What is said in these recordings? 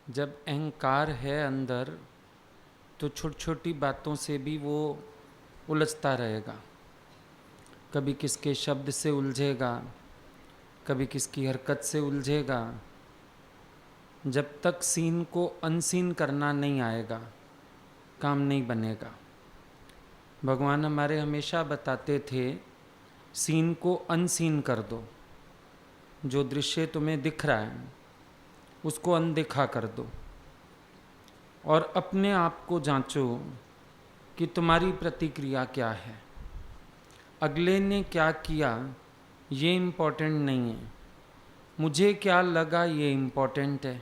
जब अहंकार है अंदर तो छोटी छोटी बातों से भी वो उलझता रहेगा। कभी किसके शब्द से उलझेगा, कभी किसकी हरकत से उलझेगा। जब तक सीन को अनसीन करना नहीं आएगा, काम नहीं बनेगा। भगवान हमारे हमेशा बताते थे, सीन को अनसीन कर दो। जो दृश्य तुम्हें दिख रहा है उसको अनदेखा कर दो और अपने आप को जांचो कि तुम्हारी प्रतिक्रिया क्या है। अगले ने क्या किया ये इम्पोर्टेंट नहीं है, मुझे क्या लगा ये इम्पोर्टेंट है।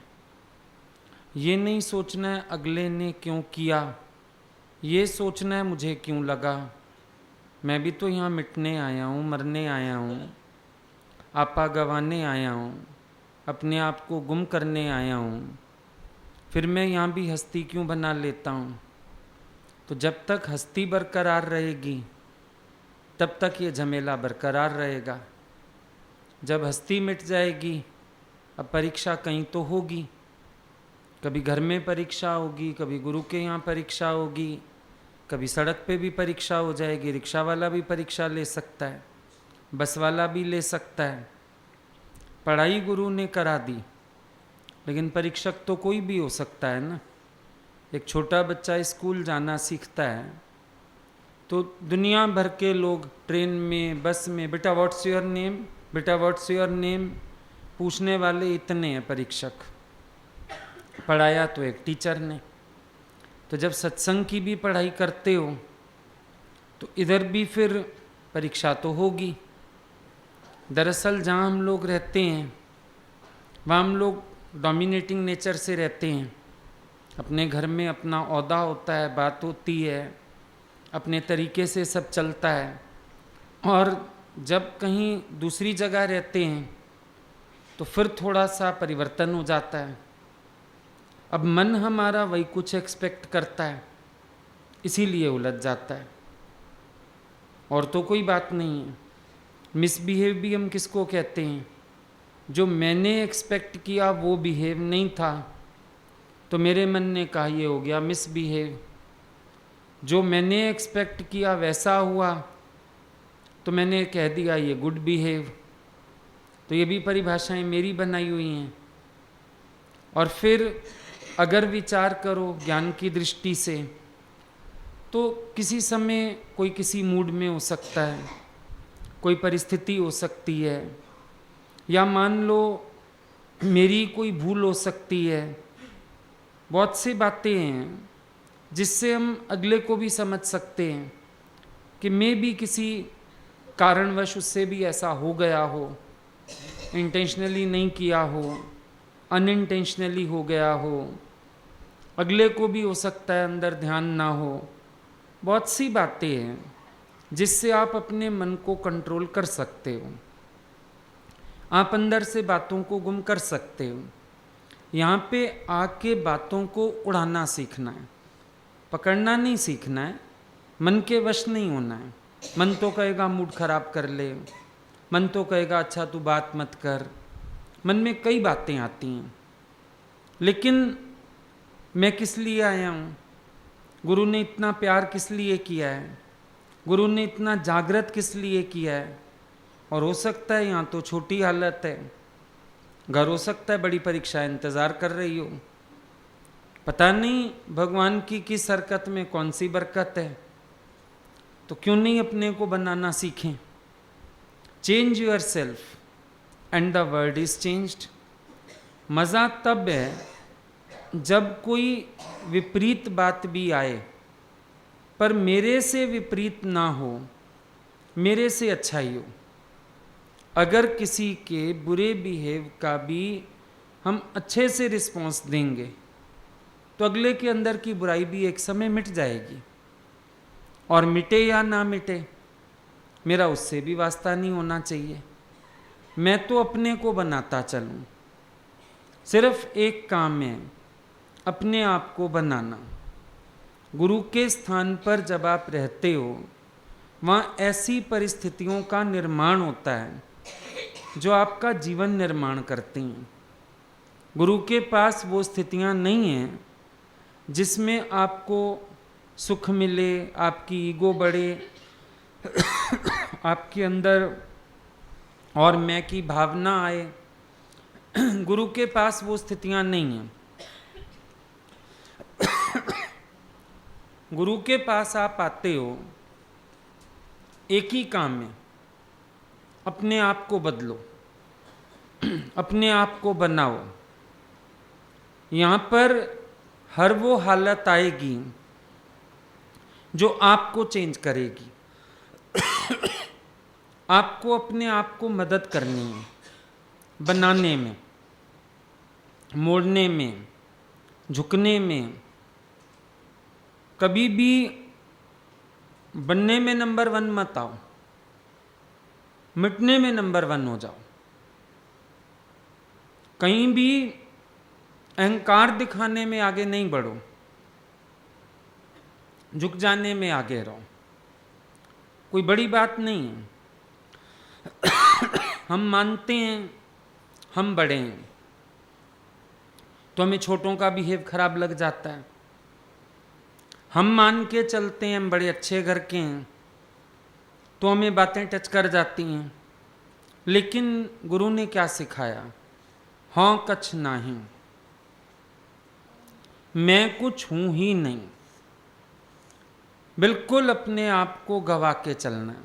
ये नहीं सोचना है अगले ने क्यों किया, ये सोचना है मुझे क्यों लगा। मैं भी तो यहाँ मिटने आया हूँ, मरने आया हूँ, आपा गंवाने आया हूँ, अपने आप को गुम करने आया हूँ। फिर मैं यहाँ भी हस्ती क्यों बना लेता हूँ। तो जब तक हस्ती बरकरार रहेगी तब तक ये झमेला बरकरार रहेगा। जब हस्ती मिट जाएगी, अब परीक्षा कहीं तो होगी। कभी घर में परीक्षा होगी, कभी गुरु के यहाँ परीक्षा होगी, कभी सड़क पे भी परीक्षा हो जाएगी। रिक्शा वाला भी परीक्षा ले सकता है, बस वाला भी ले सकता है। पढ़ाई गुरु ने करा दी, लेकिन परीक्षक तो कोई भी हो सकता है ना। एक छोटा बच्चा स्कूल जाना सीखता है तो दुनिया भर के लोग ट्रेन में, बस में, बेटा व्हाट्स योर नेम, बेटा व्हाट्स योर नेम पूछने वाले इतने हैं परीक्षक। पढ़ाया तो एक टीचर ने। तो जब सत्संग की भी पढ़ाई करते हो तो इधर भी फिर परीक्षा तो होगी। दरअसल जहाँ हम लोग रहते हैं वहाँ हम लोग डोमिनेटिंग नेचर से रहते हैं। अपने घर में अपना ओहदा होता है, बात होती है, अपने तरीके से सब चलता है। और जब कहीं दूसरी जगह रहते हैं तो फिर थोड़ा सा परिवर्तन हो जाता है। अब मन हमारा वही कुछ एक्सपेक्ट करता है, इसीलिए उलझ जाता है, और तो कोई बात नहीं है। मिसबिहेव भी हम किसको कहते हैं? जो मैंने एक्सपेक्ट किया वो बिहेव नहीं था तो मेरे मन ने कहा ये हो गया मिसबिहेव। जो मैंने एक्सपेक्ट किया वैसा हुआ तो मैंने कह दिया ये गुड बिहेव। तो ये भी परिभाषाएं मेरी बनाई हुई हैं। और फिर अगर विचार करो ज्ञान की दृष्टि से तो किसी समय कोई किसी मूड में हो सकता है, कोई परिस्थिति हो सकती है, या मान लो मेरी कोई भूल हो सकती है। बहुत सी बातें हैं जिससे हम अगले को भी समझ सकते हैं कि मैं भी किसी कारणवश उससे भी ऐसा हो गया हो, इंटेंशनली नहीं किया हो, अनइंटेंशनली हो गया हो। अगले को भी हो सकता है अंदर ध्यान ना हो। बहुत सी बातें हैं जिससे आप अपने मन को कंट्रोल कर सकते हो। आप अंदर से बातों को गुम कर सकते हो। यहाँ पे आके बातों को उड़ाना सीखना है, पकड़ना नहीं सीखना है। मन के वश नहीं होना है। मन तो कहेगा मूड खराब कर ले, मन तो कहेगा अच्छा तू बात मत कर। मन में कई बातें आती हैं, लेकिन मैं किस लिए आया हूँ? गुरु ने इतना प्यार किस लिए किया है? गुरु ने इतना जागृत किस लिए किया है? और हो सकता है यहाँ तो छोटी हालत है, घर हो सकता है बड़ी परीक्षा इंतज़ार कर रही हो। पता नहीं भगवान की किस हरकत में कौन सी बरकत है। तो क्यों नहीं अपने को बनाना सीखें? Change your self and the world is changed. मज़ा तब है जब कोई विपरीत बात भी आए पर मेरे से विपरीत ना हो, मेरे से अच्छा ही हो। अगर किसी के बुरे बिहेव का भी हम अच्छे से रिस्पॉन्स देंगे तो अगले के अंदर की बुराई भी एक समय मिट जाएगी। और मिटे या ना मिटे, मेरा उससे भी वास्ता नहीं होना चाहिए। मैं तो अपने को बनाता चलूं। सिर्फ एक काम है, अपने आप को बनाना। गुरु के स्थान पर जब आप रहते हो वहाँ ऐसी परिस्थितियों का निर्माण होता है जो आपका जीवन निर्माण करती हैं। गुरु के पास वो स्थितियां नहीं हैं जिसमें आपको सुख मिले, आपकी ईगो बढ़े, आपके अंदर और मैं की भावना आए। गुरु के पास वो स्थितियां नहीं हैं। गुरु के पास आप आते हो एक ही काम में, अपने आप को बदलो, अपने आप को बनाओ। यहाँ पर हर वो हालत आएगी जो आपको चेंज करेगी। आपको अपने आप को मदद करनी है, बनाने में, मोड़ने में, झुकने में। कभी भी बनने में नंबर 1 मत आओ, मिटने में नंबर 1 हो जाओ। कहीं भी अहंकार दिखाने में आगे नहीं बढ़ो, झुक जाने में आगे रहो। कोई बड़ी बात नहीं है। हम मानते हैं हम बड़े हैं तो हमें छोटों का बिहेव खराब लग जाता है। हम मान के चलते हैं हम बड़े अच्छे घर के हैं तो हमें बातें टच कर जाती हैं। लेकिन गुरु ने क्या सिखाया? हाँ कछ नहीं, मैं कुछ हूं ही नहीं। बिल्कुल अपने आप को गवा के चलना।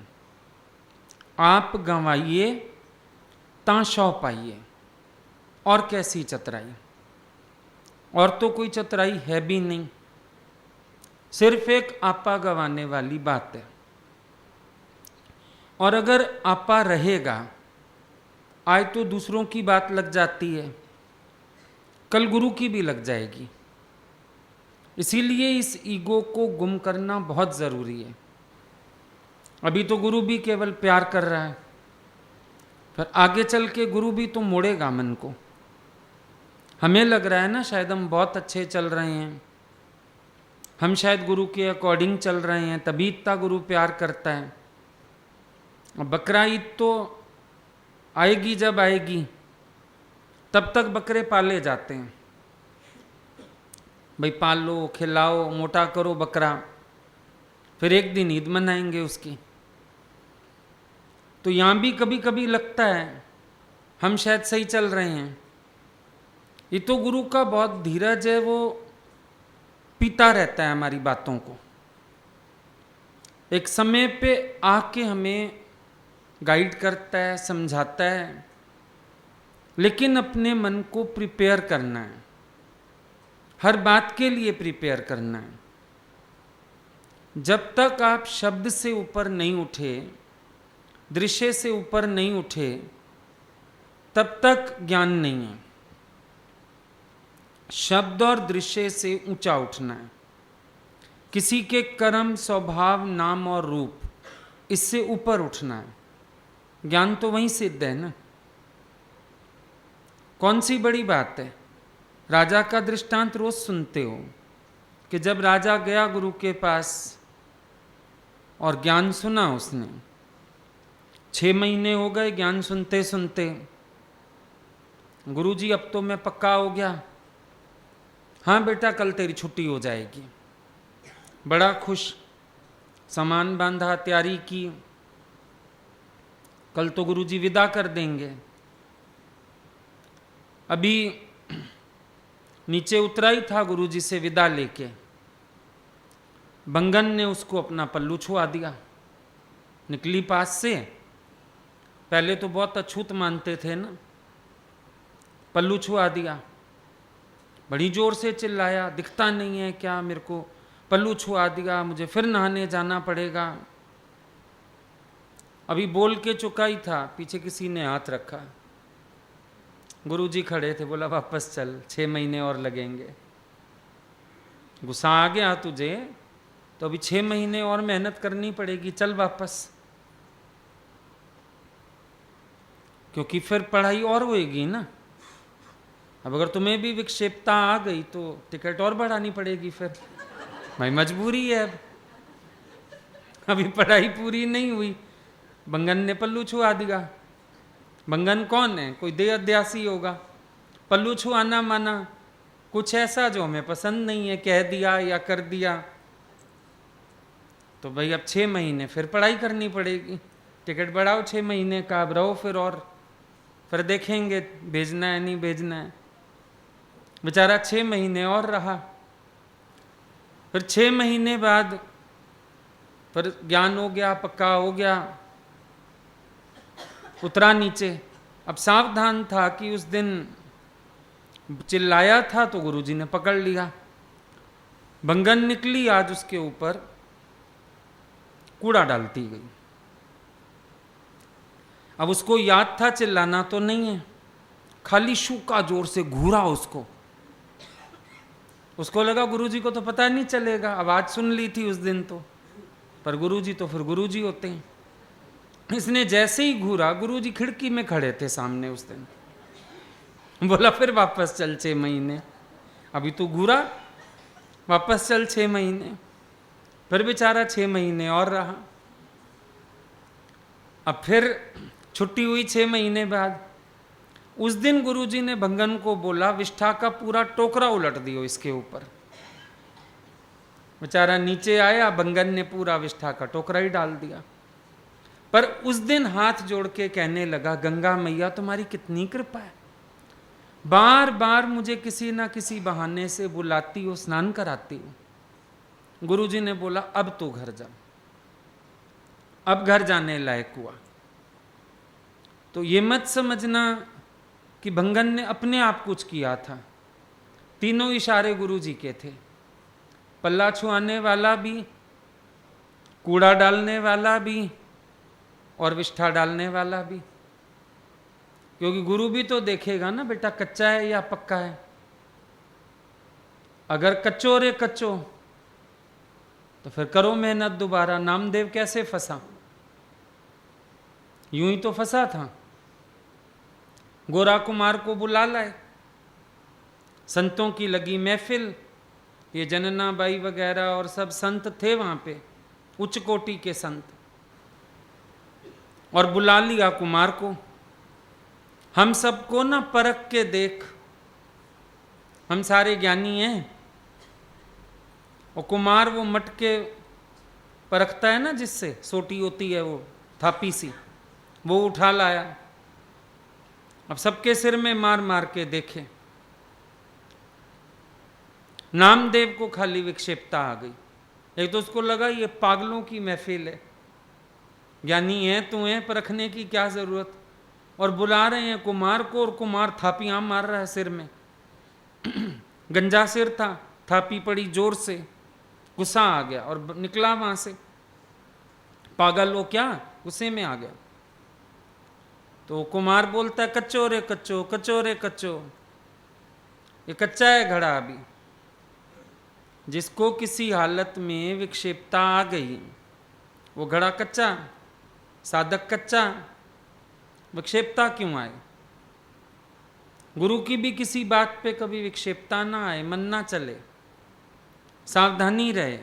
आप गंवाइए ता शौ पाइए। और कैसी चतुराई? और तो कोई चतुराई है भी नहीं, सिर्फ एक आपा गंवाने वाली बात है। और अगर आपा रहेगा, आज तो दूसरों की बात लग जाती है, कल गुरु की भी लग जाएगी। इसीलिए इस ईगो को गुम करना बहुत ज़रूरी है। अभी तो गुरु भी केवल प्यार कर रहा है, फिर आगे चल के गुरु भी तो मोड़ेगा मन को। हमें लग रहा है ना शायद हम बहुत अच्छे चल रहे हैं, हम शायद गुरु के अकॉर्डिंग चल रहे हैं, तभी इतना गुरु प्यार करता है। बकरा ईद तो आएगी जब आएगी, तब तक बकरे पाले जाते हैं। भाई पालो, खिलाओ, मोटा करो बकरा, फिर एक दिन ईद मनाएंगे उसकी। तो यहाँ भी कभी कभी लगता है हम शायद सही चल रहे हैं। ये तो गुरु का बहुत धीरज है, वो पीता रहता है हमारी बातों को। एक समय पे आके हमें गाइड करता है, समझाता है, लेकिन अपने मन को प्रिपेयर करना है, हर बात के लिए प्रिपेयर करना है। जब तक आप शब्द से ऊपर नहीं उठे, दृश्य से ऊपर नहीं उठे, तब तक ज्ञान नहीं है। शब्द और दृश्य से ऊंचा उठना है। किसी के कर्म, स्वभाव, नाम और रूप, इससे ऊपर उठना है। ज्ञान तो वहीं सिद्ध है ना। कौन सी बड़ी बात है? राजा का दृष्टांत रोज सुनते हो कि जब राजा गया गुरु के पास और ज्ञान सुना उसने, 6 महीने हो गए ज्ञान सुनते सुनते। गुरुजी अब तो मैं पक्का हो गया। हाँ बेटा कल तेरी छुट्टी हो जाएगी। बड़ा खुश, सामान बांधा, तैयारी की, कल तो गुरुजी विदा कर देंगे। अभी नीचे उतरा ही था गुरुजी से विदा लेके, बंगन ने उसको अपना पल्लू छुआ दिया। निकली पास से, पहले तो बहुत अछूत मानते थे ना, पल्लू छुआ दिया। बड़ी जोर से चिल्लाया, दिखता नहीं है क्या मेरे को? पल्लू छुआ दिया, मुझे फिर नहाने जाना पड़ेगा। अभी बोल के चुका ही था, पीछे किसी ने हाथ रखा। गुरुजी खड़े थे, बोला वापस चल, 6 महीने और लगेंगे। गुस्सा आ गया तुझे तो अभी 6 महीने और मेहनत करनी पड़ेगी, चल वापस, क्योंकि फिर पढ़ाई और होएगी ना। अब अगर तुम्हें भी विक्षेपता आ गई तो टिकट और बढ़ानी पड़ेगी। फिर भाई मजबूरी है, अब अभी पढ़ाई पूरी नहीं हुई, बंगन ने पल्लू छुआ दिया। बंगन कौन है? कोई देह अध्यासी होगा, पल्लू छुआना माना कुछ ऐसा जो हमें पसंद नहीं है, कह दिया या कर दिया, तो भाई अब 6 महीने फिर पढ़ाई करनी पड़ेगी। टिकट बढ़ाओ 6 महीने का, अब रहो फिर देखेंगे भेजना है नहीं भेजना है। बेचारा 6 महीने और रहा। फिर 6 महीने बाद फिर ज्ञान हो गया, पक्का हो गया, उतरा नीचे। अब सावधान था कि उस दिन चिल्लाया था तो गुरुजी ने पकड़ लिया। भंगन निकली आज उसके ऊपर, कूड़ा डालती गई। अब उसको याद था चिल्लाना तो नहीं है, खाली शूका जोर से घूरा उसको लगा गुरुजी को तो पता नहीं चलेगा, आवाज सुन ली थी उस दिन तो, पर गुरुजी तो फिर गुरुजी होते हैं। इसने जैसे ही घूरा, गुरुजी खिड़की में खड़े थे सामने उस दिन। बोला फिर वापस चल 6 महीने, अभी तो घूरा, वापस चल 6 महीने। फिर बेचारा 6 महीने और रहा। अब फिर छुट्टी हुई 6 महीने बाद। उस दिन गुरुजी ने भंगन को बोला, विष्ठा का पूरा टोकरा उलट दियो इसके ऊपर। बेचारा नीचे आया, भंगन ने पूरा विष्ठा का टोकरा ही डाल दिया। पर उस दिन हाथ जोड़ के कहने लगा, गंगा मैया तुम्हारी कितनी कृपा है, बार बार मुझे किसी ना किसी बहाने से बुलाती हो, स्नान कराती हो। गुरुजी ने बोला अब तो घर जा। अब घर जाने लायक हुआ। तो ये मत समझना कि भंगन ने अपने आप कुछ किया था, तीनों इशारे गुरुजी के थे। पल्ला छुआने वाला भी, कूड़ा डालने वाला भी और विष्ठा डालने वाला भी। क्योंकि गुरु भी तो देखेगा ना बेटा कच्चा है या पक्का है। अगर कच्चो रे कच्चो तो फिर करो मेहनत दोबारा। नामदेव कैसे फंसा, यूं ही तो फंसा था। गोरा कुमार को बुला लाए, संतों की लगी महफिल, ये जनना बाई वगैरह और सब संत थे वहां पे, उच्च कोटि के संत, और बुला लिया कुमार को। हम सबको ना परख के देख, हम सारे ज्ञानी हैं। और कुमार वो मटके परखता है ना, जिससे सोटी होती है वो थापी सी, वो उठा लाया। अब सबके सिर में मार मार के देखे। नामदेव को खाली विक्षेपता आ गई। एक तो उसको लगा ये पागलों की महफिल है, ज्ञानी है तू है, परखने की क्या जरूरत। और बुला रहे हैं कुमार को, और कुमार थापियां मार रहा है सिर में। गंजा सिर था, थापी पड़ी जोर से, गुस्सा आ गया और निकला वहां से। पागल हो क्या, गुस्से में आ गया। तो कुमार बोलता है कच्चो रे कच्चो, कच्चो रे कच्चो। ये कच्चा है घड़ा अभी। जिसको किसी हालत में विक्षेपता आ गई, वो घड़ा कच्चा, साधक कच्चा, विक्षेपता क्यों आए। गुरु की भी किसी बात पे कभी विक्षेपता ना आए, मन ना चले, सावधानी रहे।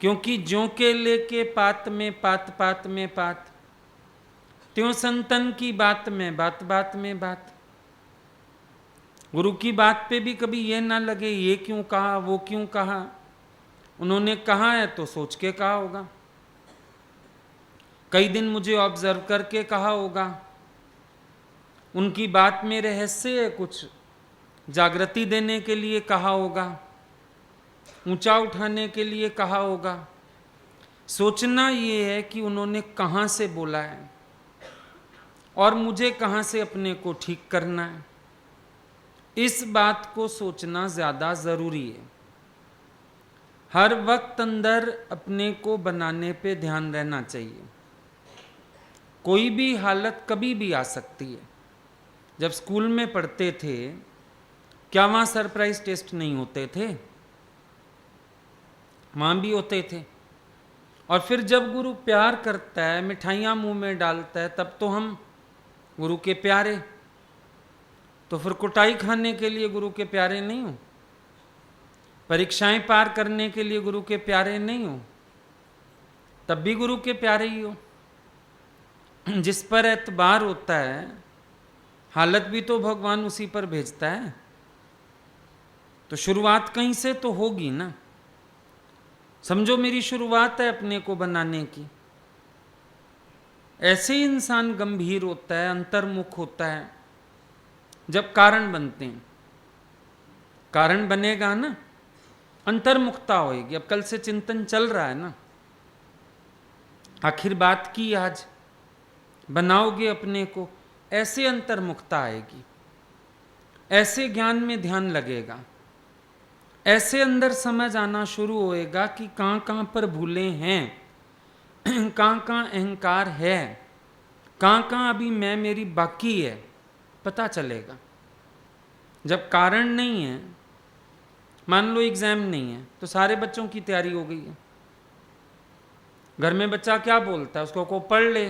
क्योंकि ज्यों के लेके पात में पात, पात में पात, त्यों संतन की बात में बात, बात में बात। गुरु की बात पे भी कभी ये ना लगे ये क्यों कहा, वो क्यों कहा। उन्होंने कहा है तो सोच के कहा होगा, कई दिन मुझे ऑब्जर्व करके कहा होगा। उनकी बात में रहस्य है, कुछ जागृति देने के लिए कहा होगा, ऊंचा उठाने के लिए कहा होगा। सोचना ये है कि उन्होंने कहाँ से बोला है और मुझे कहाँ से अपने को ठीक करना है। इस बात को सोचना ज़्यादा ज़रूरी है। हर वक्त अंदर अपने को बनाने पे ध्यान रहना चाहिए। कोई भी हालत कभी भी आ सकती है। जब स्कूल में पढ़ते थे, क्या वहाँ सरप्राइज टेस्ट नहीं होते थे? वहाँ भी होते थे। और फिर जब गुरु प्यार करता है, मिठाइयाँ मुंह में डालता है, तब तो हम गुरु के प्यारे। तो फिर कुटाई खाने के लिए गुरु के प्यारे नहीं हो, परीक्षाएं पार करने के लिए गुरु के प्यारे नहीं हो, तब भी गुरु के प्यारे ही हो। जिस पर एतबार होता है हालत भी तो भगवान उसी पर भेजता है। तो शुरुआत कहीं से तो होगी ना। समझो मेरी शुरुआत है अपने को बनाने की। ऐसे ही इंसान गंभीर होता है, अंतर्मुख होता है जब कारण बनते हैं। कारण बनेगा ना, अंतर्मुखता होएगी। अब कल से चिंतन चल रहा है ना, आखिर बात की आज, बनाओगे अपने को, ऐसे अंतर्मुखता आएगी, ऐसे ज्ञान में ध्यान लगेगा, ऐसे अंदर समझ आना शुरू होएगा कि कहाँ कहाँ पर भूले हैं, कहाँ कहाँ अहंकार है, कहाँ कहाँ अभी मैं मेरी बाकी है, पता चलेगा। जब कारण नहीं है, मान लो एग्जाम नहीं है, तो सारे बच्चों की तैयारी हो गई है। घर में बच्चा क्या बोलता है, उसको पढ़ ले,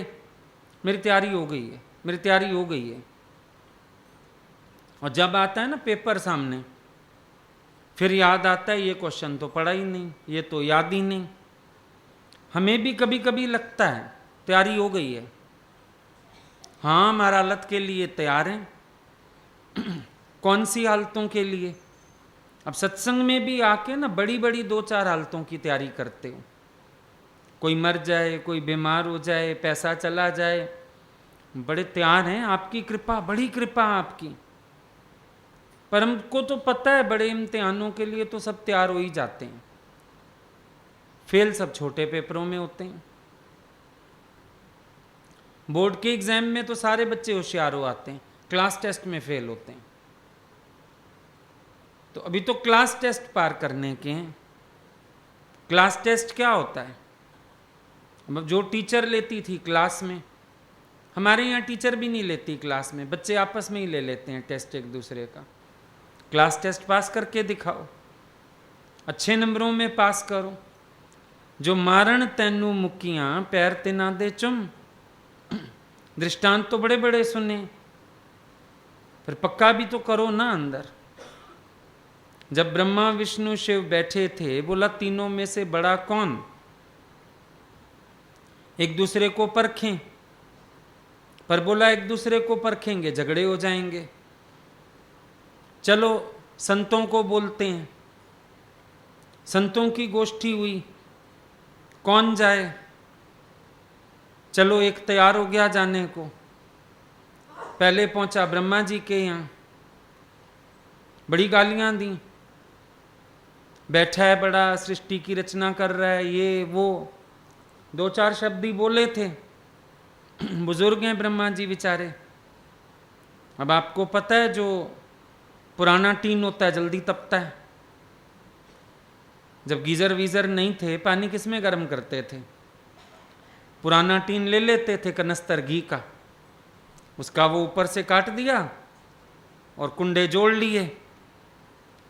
मेरी तैयारी हो गई है, मेरी तैयारी हो गई है। और जब आता है ना पेपर सामने, फिर याद आता है ये क्वेश्चन तो पढ़ा ही नहीं, ये तो याद ही नहीं। हमें भी कभी कभी लगता है तैयारी हो गई है, हाँ हमारा हालत के लिए तैयार हैं। कौन सी हालतों के लिए? अब सत्संग में भी आके ना बड़ी बड़ी 2-4 हालतों की तैयारी करते हो। कोई मर जाए, कोई बीमार हो जाए, पैसा चला जाए, बड़े तैयार हैं। आपकी कृपा, बड़ी कृपा आपकी। पर हमको तो पता है बड़े इम्तिहानों के लिए तो सब तैयार हो ही जाते हैं। फेल सब छोटे पेपरों में होते हैं। बोर्ड के एग्जाम में तो सारे बच्चे होशियार हो आते हैं, क्लास टेस्ट में फेल होते हैं। तो अभी तो क्लास टेस्ट पार करने के हैं। क्लास टेस्ट क्या होता है? अब जो टीचर लेती थी क्लास में, हमारे यहाँ टीचर भी नहीं लेती क्लास में, बच्चे आपस में ही ले लेते हैं टेस्ट एक दूसरे का। क्लास टेस्ट पास करके दिखाओ, अच्छे नंबरों में पास करो। जो मारण तैनू मुक्कियां पैर तिना दे चुम, दृष्टांत तो बड़े बड़े सुने, फिर पक्का भी तो करो ना अंदर। जब ब्रह्मा विष्णु शिव बैठे थे, बोला तीनों में से बड़ा कौन? एक दूसरे को परखें, पर बोला एक दूसरे को परखेंगे झगड़े हो जाएंगे। चलो संतों को बोलते हैं, संतों की गोष्ठी हुई, कौन जाए? चलो एक तैयार हो गया जाने को, पहले पहुंचा ब्रह्मा जी के यहाँ, बड़ी गालियां दी, बैठा है बड़ा, सृष्टि की रचना कर रहा है, ये वो 2-4 शब्द ही बोले थे। बुजुर्ग हैं ब्रह्मा जी बेचारे। अब आपको पता है जो पुराना टीन होता है जल्दी तपता है। जब गीजर वीजर नहीं थे, पानी किसमें गर्म करते थे? पुराना टीन ले लेते थे कनस्तर घी का, उसका वो ऊपर से काट दिया और कुंडे जोड़ लिए।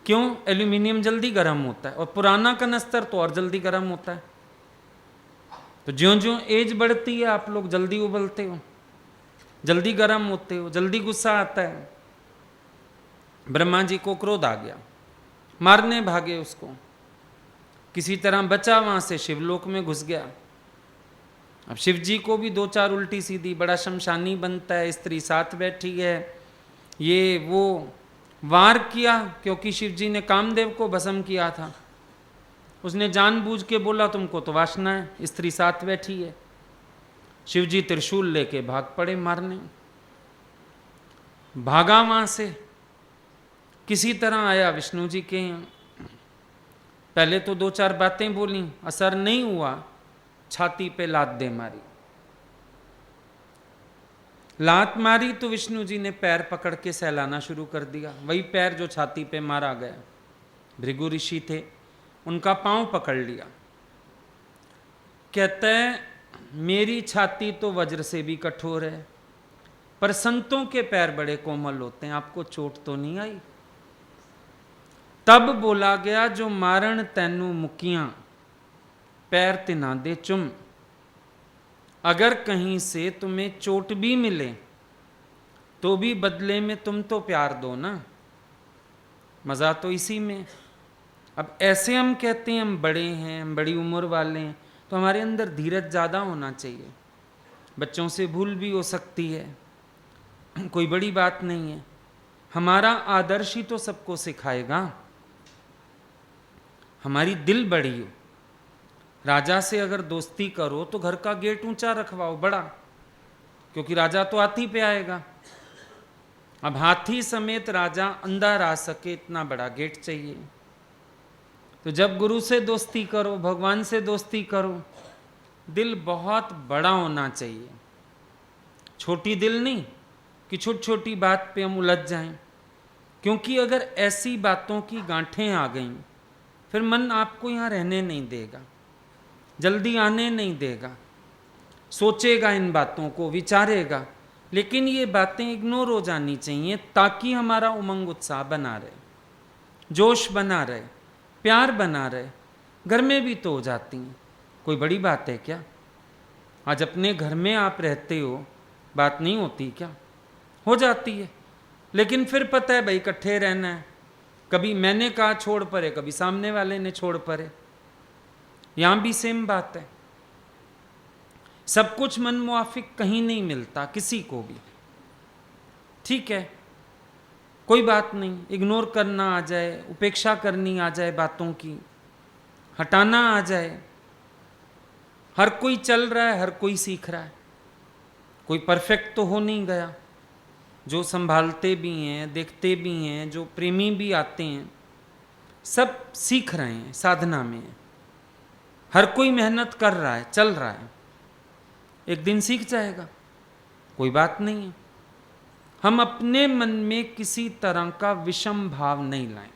क्यों? एल्यूमिनियम जल्दी गर्म होता है, और पुराना कनस्तर तो और जल्दी गर्म होता है। तो ज्यों ज्यों एज बढ़ती है आप लोग जल्दी उबलते हो, जल्दी गर्म होते हो, जल्दी गुस्सा आता है। ब्रह्मा जी को क्रोध आ गया, मारने भागे उसको, किसी तरह बचा, वहां से शिवलोक में घुस गया। अब शिव जी को भी 2-4 उल्टी सीधी, बड़ा शमशानी बनता है, स्त्री साथ बैठी है, ये वो वार किया, क्योंकि शिव जी ने कामदेव को भस्म किया था। उसने जानबूझ के बोला तुमको तो वासना है, स्त्री साथ बैठी है। शिव जी त्रिशूल लेके भाग पड़े मारने। भागा वहां से, किसी तरह आया विष्णु जी के यहाँ। पहले तो 2-4 बातें बोली, असर नहीं हुआ, छाती पे लात दे मारी। लात मारी तो विष्णु जी ने पैर पकड़ के सहलाना शुरू कर दिया, वही पैर जो छाती पे मारा गया। भृगु ऋषि थे, उनका पांव पकड़ लिया। कहते हैं मेरी छाती तो वज्र से भी कठोर है, पर संतों के पैर बड़े कोमल होते हैं, आपको चोट तो नहीं आई? तब बोला गया जो मारण तैनू मुक्कियां पैर तिना दे चुम। अगर कहीं से तुम्हें चोट भी मिले तो भी बदले में तुम तो प्यार दो ना, मजा तो इसी में। अब ऐसे हम कहते हैं हम बड़े हैं, हम बड़ी उम्र वाले हैं, तो हमारे अंदर धीरज ज़्यादा होना चाहिए। बच्चों से भूल भी हो सकती है, कोई बड़ी बात नहीं है। हमारा आदर्श ही तो सबको सिखाएगा। हमारी दिल बड़ी हो। राजा से अगर दोस्ती करो तो घर का गेट ऊंचा रखवाओ, बड़ा, क्योंकि राजा तो हाथी पे आएगा। अब हाथी समेत राजा अंदर आ सके इतना बड़ा गेट चाहिए। तो जब गुरु से दोस्ती करो, भगवान से दोस्ती करो, दिल बहुत बड़ा होना चाहिए। छोटी दिल नहीं कि छोटी छोटी बात पे हम उलझ जाएं, क्योंकि अगर ऐसी बातों की गांठें आ गईं फिर मन आपको यहाँ रहने नहीं देगा, जल्दी आने नहीं देगा, सोचेगा इन बातों को, विचारेगा। लेकिन ये बातें इग्नोर हो जानी चाहिए ताकि हमारा उमंग उत्साह बना रहे, जोश बना रहे, प्यार बना रहे। घर में भी तो हो जाती हैं, कोई बड़ी बात है क्या? आज अपने घर में आप रहते हो, बात नहीं होती क्या? हो जाती है। लेकिन फिर पता है भाई इकट्ठे रहना है। कभी मैंने कहा छोड़ परे, कभी सामने वाले ने छोड़ परे। यहां भी सेम बात है। सब कुछ मन मुआफिक कहीं नहीं मिलता किसी को भी। ठीक है, कोई बात नहीं, इग्नोर करना आ जाए, उपेक्षा करनी आ जाए, बातों की हटाना आ जाए। हर कोई चल रहा है, हर कोई सीख रहा है, कोई परफेक्ट तो हो नहीं गया। जो संभालते भी हैं, देखते भी हैं, जो प्रेमी भी आते हैं, सब सीख रहे हैं, साधना में है। हर कोई मेहनत कर रहा है, चल रहा है, एक दिन सीख जाएगा, कोई बात नहीं है। हम अपने मन में किसी तरह का विषम भाव नहीं लाएं,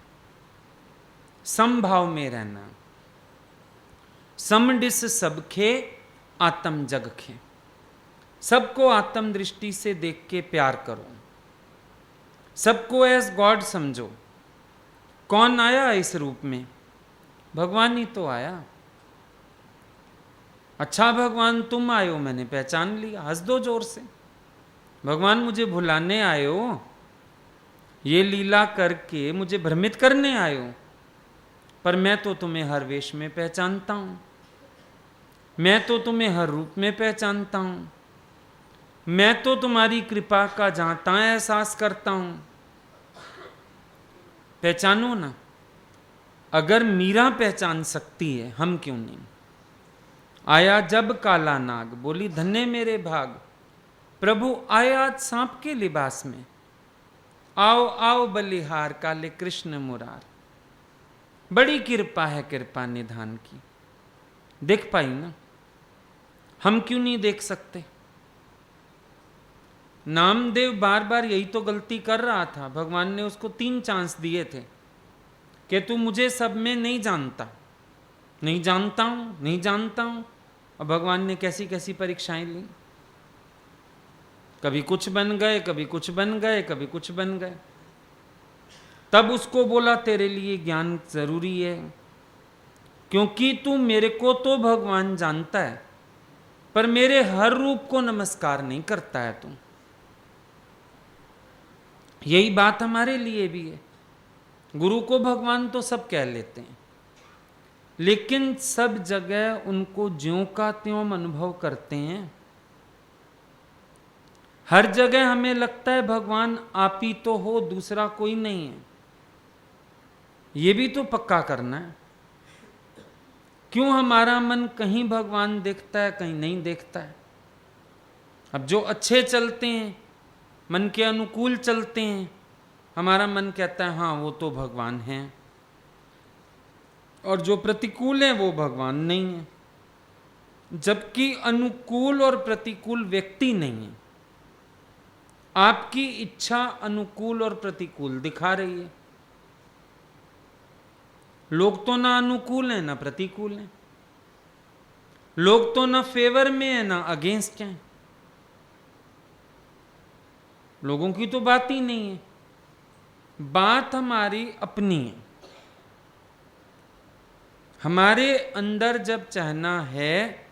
समभाव में रहना। समडिस सबखे आत्म जग खे, सबको आत्म दृष्टि से देख के प्यार करो, सबको एज गॉड समझो। कौन आया इस रूप में? भगवान ही तो आया। अच्छा भगवान तुम आए हो, मैंने पहचान लिया, हंस दो जोर से। भगवान मुझे भुलाने आए हो, ये लीला करके मुझे भ्रमित करने आए हो, पर मैं तो तुम्हें हर वेश में पहचानता हूं, मैं तो तुम्हें हर रूप में पहचानता हूं, मैं तो तुम्हारी कृपा का जहां तहां एहसास करता हूं। पहचानो ना। अगर मीरा पहचान सकती है, हम क्यों नहीं? आया जब काला नाग, बोली धन्य मेरे भाग, प्रभु आया आज सांप के लिबास में। आओ आओ बलिहार काले कृष्ण मुरार। बड़ी कृपा है कृपा निधान की। देख पाई ना, हम क्यों नहीं देख सकते? नामदेव बार बार यही तो गलती कर रहा था। भगवान ने उसको 3 चांस दिए थे कि तू मुझे सब में नहीं जानता, नहीं जानता हूं, नहीं जानता हूं। और भगवान ने कैसी कैसी परीक्षाएं ली। कभी कुछ बन गए, कभी कुछ बन गए, कभी कुछ बन गए। तब उसको बोला तेरे लिए ज्ञान जरूरी है, क्योंकि तू मेरे को तो भगवान जानता है, पर मेरे हर रूप को नमस्कार नहीं करता है तू। यही बात हमारे लिए भी है। गुरु को भगवान तो सब कह लेते हैं, लेकिन सब जगह उनको ज्यों का त्यों अनुभव करते हैं। हर जगह हमें लगता है भगवान आप ही तो हो, दूसरा कोई नहीं है। ये भी तो पक्का करना है। क्यों हमारा मन कहीं भगवान देखता है, कहीं नहीं देखता है? अब जो अच्छे चलते हैं, मन के अनुकूल चलते हैं, हमारा मन कहता है हाँ वो तो भगवान हैं, और जो प्रतिकूल है वो भगवान नहीं है। जबकि अनुकूल और प्रतिकूल व्यक्ति नहीं है। आपकी इच्छा अनुकूल और प्रतिकूल दिखा रही है। लोग तो ना अनुकूल हैं ना प्रतिकूल हैं, लोग तो ना फेवर में है ना अगेंस्ट हैं। लोगों की तो बात ही नहीं है, बात हमारी अपनी है। हमारे अंदर जब चाहना है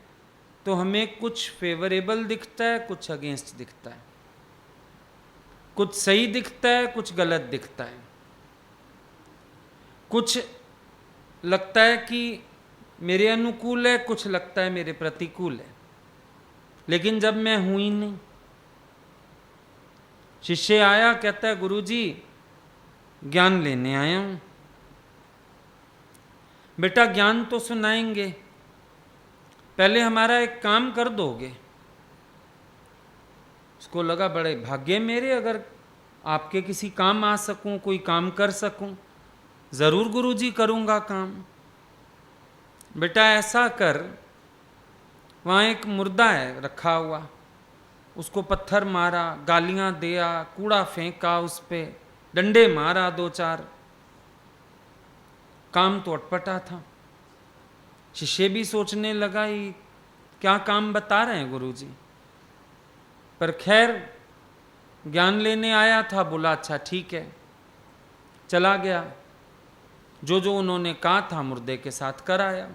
तो हमें कुछ फेवरेबल दिखता है, कुछ अगेंस्ट दिखता है, कुछ सही दिखता है, कुछ गलत दिखता है, कुछ लगता है कि मेरे अनुकूल है, कुछ लगता है मेरे प्रतिकूल है। लेकिन जब मैं हूं ही नहीं, शिष्य आया, कहता है गुरुजी ज्ञान लेने आया हूं। बेटा ज्ञान तो सुनाएंगे, पहले हमारा एक काम कर दोगे? उसको लगा बड़े भाग्य मेरे, अगर आपके किसी काम आ सकूं, कोई काम कर सकूं। जरूर गुरुजी करूंगा काम। बेटा ऐसा कर, वहां एक मुर्दा है रखा हुआ, उसको पत्थर मारा, गालियां दिया, कूड़ा फेंका उस पे, डंडे मारा 2-4। काम तो अटपटा था। शिष्य भी सोचने लगा ये क्या काम बता रहे हैं गुरुजी। पर खैर ज्ञान लेने आया था, बोला अच्छा ठीक है, चला गया। जो जो उन्होंने कहा था मुर्दे के साथ कर आया।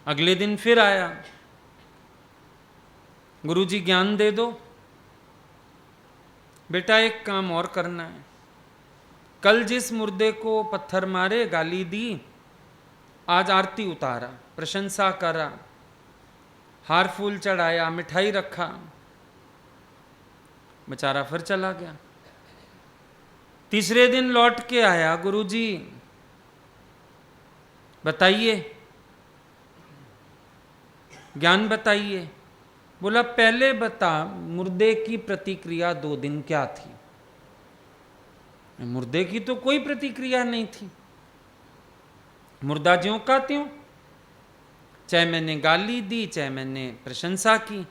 अगले दिन फिर आया, गुरुजी ज्ञान दे दो। बेटा एक काम और करना है, कल जिस मुर्दे को पत्थर मारे, गाली दी, आज आरती उतारा, प्रशंसा करा, हार फूल चढ़ाया, मिठाई रखा। बेचारा फिर चला गया। तीसरे दिन लौट के आया, गुरुजी बताइए, ज्ञान बताइए। बोला पहले बता, मुर्दे की प्रतिक्रिया 2 दिन क्या थी? मुर्दे की तो कोई प्रतिक्रिया नहीं थी, मुर्दा ज्यों का त्यों, चाहे मैंने गाली दी, चाहे मैंने प्रशंसा की,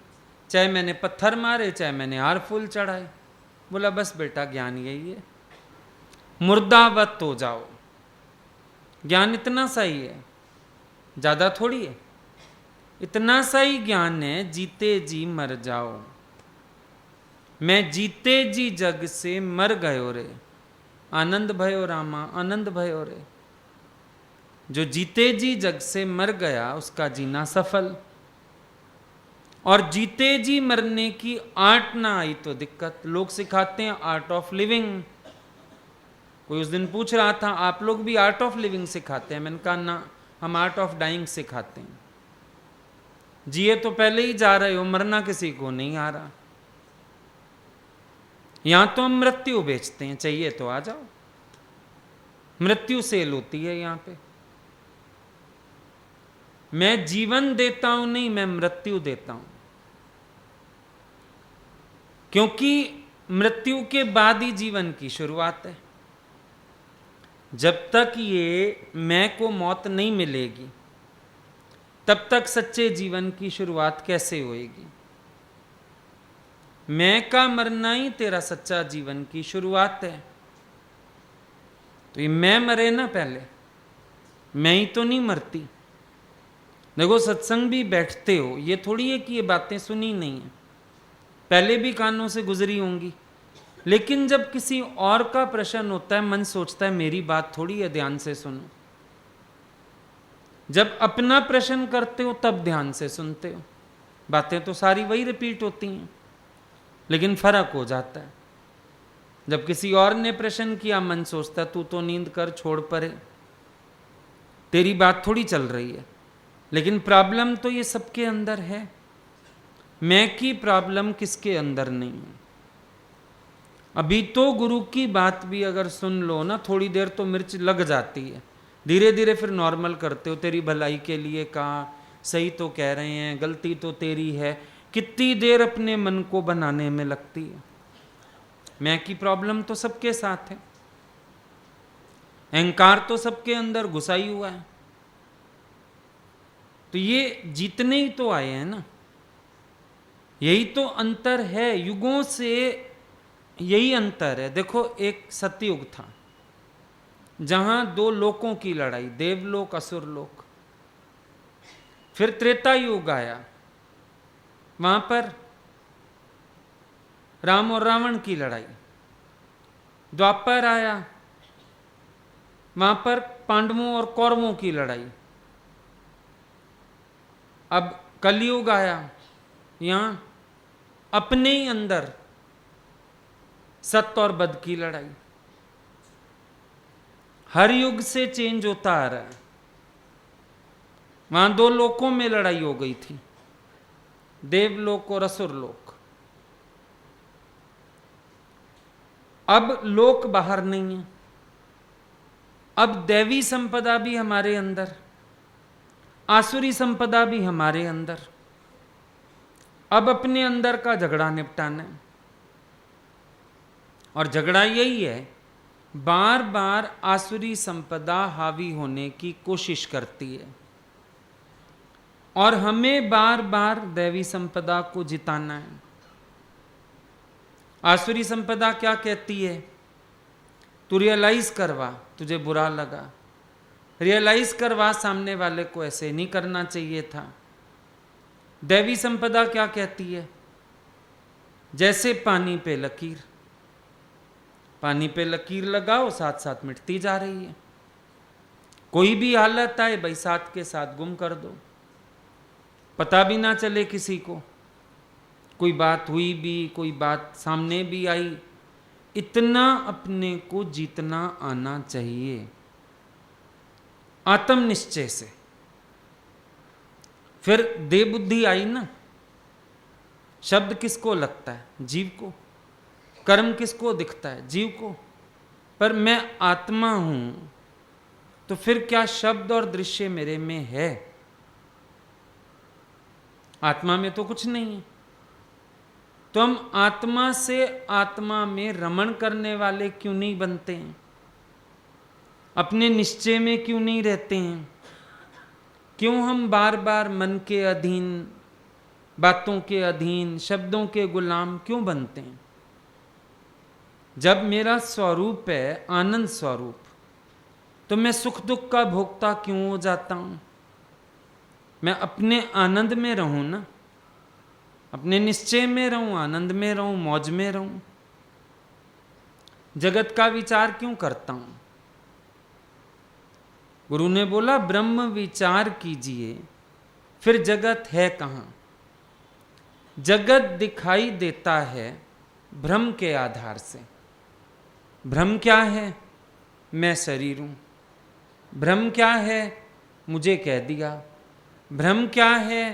चाहे मैंने पत्थर मारे, चाहे मैंने हार फूल चढ़ाए। बोला बस बेटा ज्ञान यही है, मुर्दावत हो जाओ। ज्ञान इतना सा ही है, ज्यादा थोड़ी है, इतना सा ही ज्ञान है, जीते जी मर जाओ। मैं जीते जी जग से मर गयो रे, आनंद भयो रामा, आनंद भयो रे। जो जीते जी जग से मर गया उसका जीना सफल, और जीते जी मरने की आर्ट ना आई तो दिक्कत। लोग सिखाते हैं आर्ट ऑफ लिविंग। कोई उस दिन पूछ रहा था आप लोग भी आर्ट ऑफ लिविंग सिखाते हैं? मैंने कहा ना, हम आर्ट ऑफ डाइंग सिखाते हैं। जिए तो पहले ही जा रहे हो, मरना किसी को नहीं आ रहा। यहां तो हम मृत्यु बेचते हैं, चाहिए तो आ जाओ। मृत्यु सेल होती है यहां पे। मैं जीवन देता हूं नहीं, मैं मृत्यु देता हूं, क्योंकि मृत्यु के बाद ही जीवन की शुरुआत है। जब तक ये मैं को मौत नहीं मिलेगी, तब तक सच्चे जीवन की शुरुआत कैसे होएगी? मैं का मरना ही तेरा सच्चा जीवन की शुरुआत है। तो ये मैं मरे ना पहले, मैं ही तो नहीं मरती। देखो सत्संग भी बैठते हो, ये थोड़ी है कि ये बातें सुनी नहीं है, पहले भी कानों से गुजरी होंगी। लेकिन जब किसी और का प्रश्न होता है, मन सोचता है मेरी बात थोड़ी है, ध्यान से सुनो। जब अपना प्रश्न करते हो तब ध्यान से सुनते हो। बातें तो सारी वही रिपीट होती हैं, लेकिन फर्क हो जाता है। जब किसी और ने प्रश्न किया, मन सोचता है तू तो नींद कर, छोड़ परे, तेरी बात थोड़ी चल रही है। लेकिन प्रॉब्लम तो ये सबके अंदर है, मैं की प्रॉब्लम किसके अंदर नहीं है। अभी तो गुरु की बात भी अगर सुन लो ना, थोड़ी देर तो मिर्च लग जाती है, धीरे धीरे फिर नॉर्मल करते हो। तेरी भलाई के लिए कहा, सही तो कह रहे हैं, गलती तो तेरी है। कितनी देर अपने मन को बनाने में लगती है। मैं की प्रॉब्लम तो सबके साथ है, अहंकार तो सबके अंदर घुसा ही हुआ है। तो ये जीतने ही तो आए हैं ना, यही तो अंतर है। युगों से यही अंतर है। देखो एक सतयुग था जहां 2 लोकों की लड़ाई, देवलोक असुरलोक। फिर त्रेता युग आया, वहां पर राम और रावण की लड़ाई। द्वापर आया, वहां पर पांडवों और कौरवों की लड़ाई। अब कलयुग आया, यहां अपने ही अंदर सत्य और बद की लड़ाई। हर युग से चेंज होता आ रहा है। वहां 2 लोकों में लड़ाई हो गई थी, देवलोक और असुरलोक। अब लोक बाहर नहीं है, अब दैवी संपदा भी हमारे अंदर, आसुरी संपदा भी हमारे अंदर। अब अपने अंदर का झगड़ा निपटाना है, और झगड़ा यही है, बार बार आसुरी संपदा हावी होने की कोशिश करती है और हमें बार बार दैवी संपदा को जिताना है। आसुरी संपदा क्या कहती है? तू रियलाइज करवा तुझे बुरा लगा, रियलाइज करवा सामने वाले को ऐसे नहीं करना चाहिए था। दैवी संपदा क्या कहती है? जैसे पानी पे लकीर, पानी पे लकीर लगाओ, साथ साथ मिटती जा रही है। कोई भी हालत आए भाई, साथ के साथ गुम कर दो, पता भी ना चले किसी को। कोई बात हुई भी, कोई बात सामने भी आई, इतना अपने को जीतना आना चाहिए आत्म निश्चय से। फिर दे बुद्धि आई ना। शब्द किसको लगता है? जीव को। कर्म किसको दिखता है? जीव को। पर मैं आत्मा हूं, तो फिर क्या शब्द और दृश्य मेरे में है? आत्मा में तो कुछ नहीं है। तो हम आत्मा से आत्मा में रमण करने वाले क्यों नहीं बनते हैं? अपने निश्चय में क्यों नहीं रहते हैं? क्यों हम बार बार मन के अधीन, बातों के अधीन, शब्दों के गुलाम क्यों बनते हैं? जब मेरा स्वरूप है आनंद स्वरूप, तो मैं सुख दुख का भोक्ता क्यों हो जाता हूं? मैं अपने आनंद में रहूं ना, अपने निश्चय में रहूं, आनंद में रहूं, मौज में रहूं। जगत का विचार क्यों करता हूं? गुरु ने बोला ब्रह्म विचार कीजिए, फिर जगत है कहां? जगत दिखाई देता है भ्रम के आधार से। भ्रम क्या है? मैं शरीर हूं। भ्रम क्या है? मुझे कह दिया। भ्रम क्या है?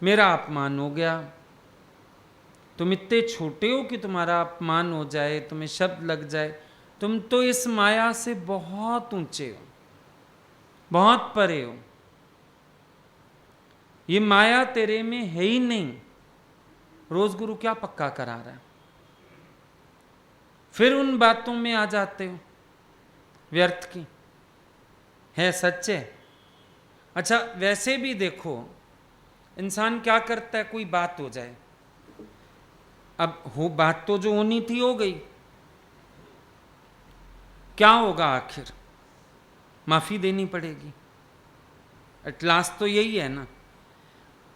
मेरा अपमान हो गया। तुम इतने छोटे हो कि तुम्हारा अपमान हो जाए, तुम्हें शब्द लग जाए। तुम तो इस माया से बहुत ऊंचे हो, बहुत परे हो। ये माया तेरे में है ही नहीं। रोज गुरु क्या पक्का करा रहा है? फिर उन बातों में आ जाते हो व्यर्थ की। है सच्चे? अच्छा, वैसे भी देखो, इंसान क्या करता है, कोई बात हो जाए, अब हो बात तो जो होनी थी हो गई, क्या होगा आखिर? माफी देनी पड़ेगी। एट लास्ट तो यही है ना।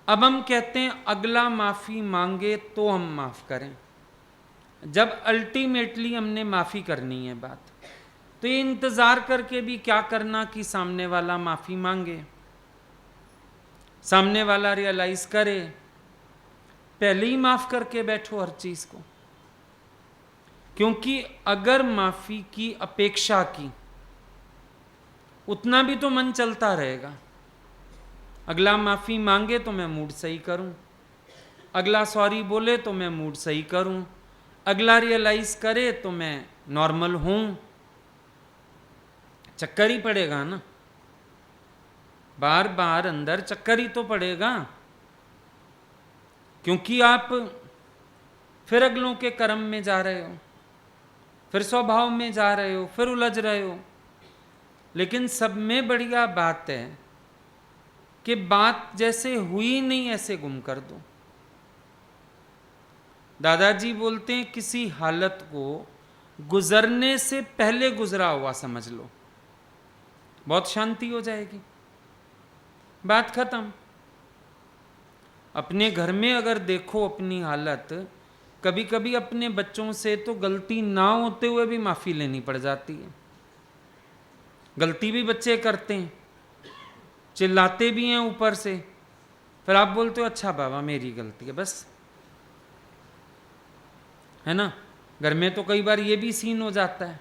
अब हम कहते हैं अगला माफी मांगे तो हम माफ करें, जब अल्टीमेटली हमने माफी करनी है बात, तो ये इंतजार करके भी क्या करना कि सामने वाला माफी मांगे, सामने वाला रियलाइज करे। पहले ही माफ करके बैठो हर चीज को। क्योंकि अगर माफी की अपेक्षा की, उतना भी तो मन चलता रहेगा। अगला माफी मांगे तो मैं मूड सही करूं, अगला सॉरी बोले तो मैं मूड सही करूं, अगला रियलाइज करे तो मैं नॉर्मल हूं। चक्कर ही पड़ेगा ना, बार बार अंदर चक्कर ही तो पड़ेगा। क्योंकि आप फिर अगलों के कर्म में जा रहे हो, फिर स्वभाव में जा रहे हो, फिर उलझ रहे हो। लेकिन सब में बढ़िया बात है कि बात जैसे हुई नहीं ऐसे गुम कर दो। दादाजी बोलते हैं किसी हालत को गुजरने से पहले गुजरा हुआ समझ लो, बहुत शांति हो जाएगी, बात खत्म। अपने घर में अगर देखो अपनी हालत, कभी कभी अपने बच्चों से तो गलती ना होते हुए भी माफी लेनी पड़ जाती है। गलती भी बच्चे करते हैं, चिल्लाते भी हैं ऊपर से, फिर आप बोलते हो अच्छा बाबा मेरी गलती है, बस, है ना। घर में तो कई बार ये भी सीन हो जाता है।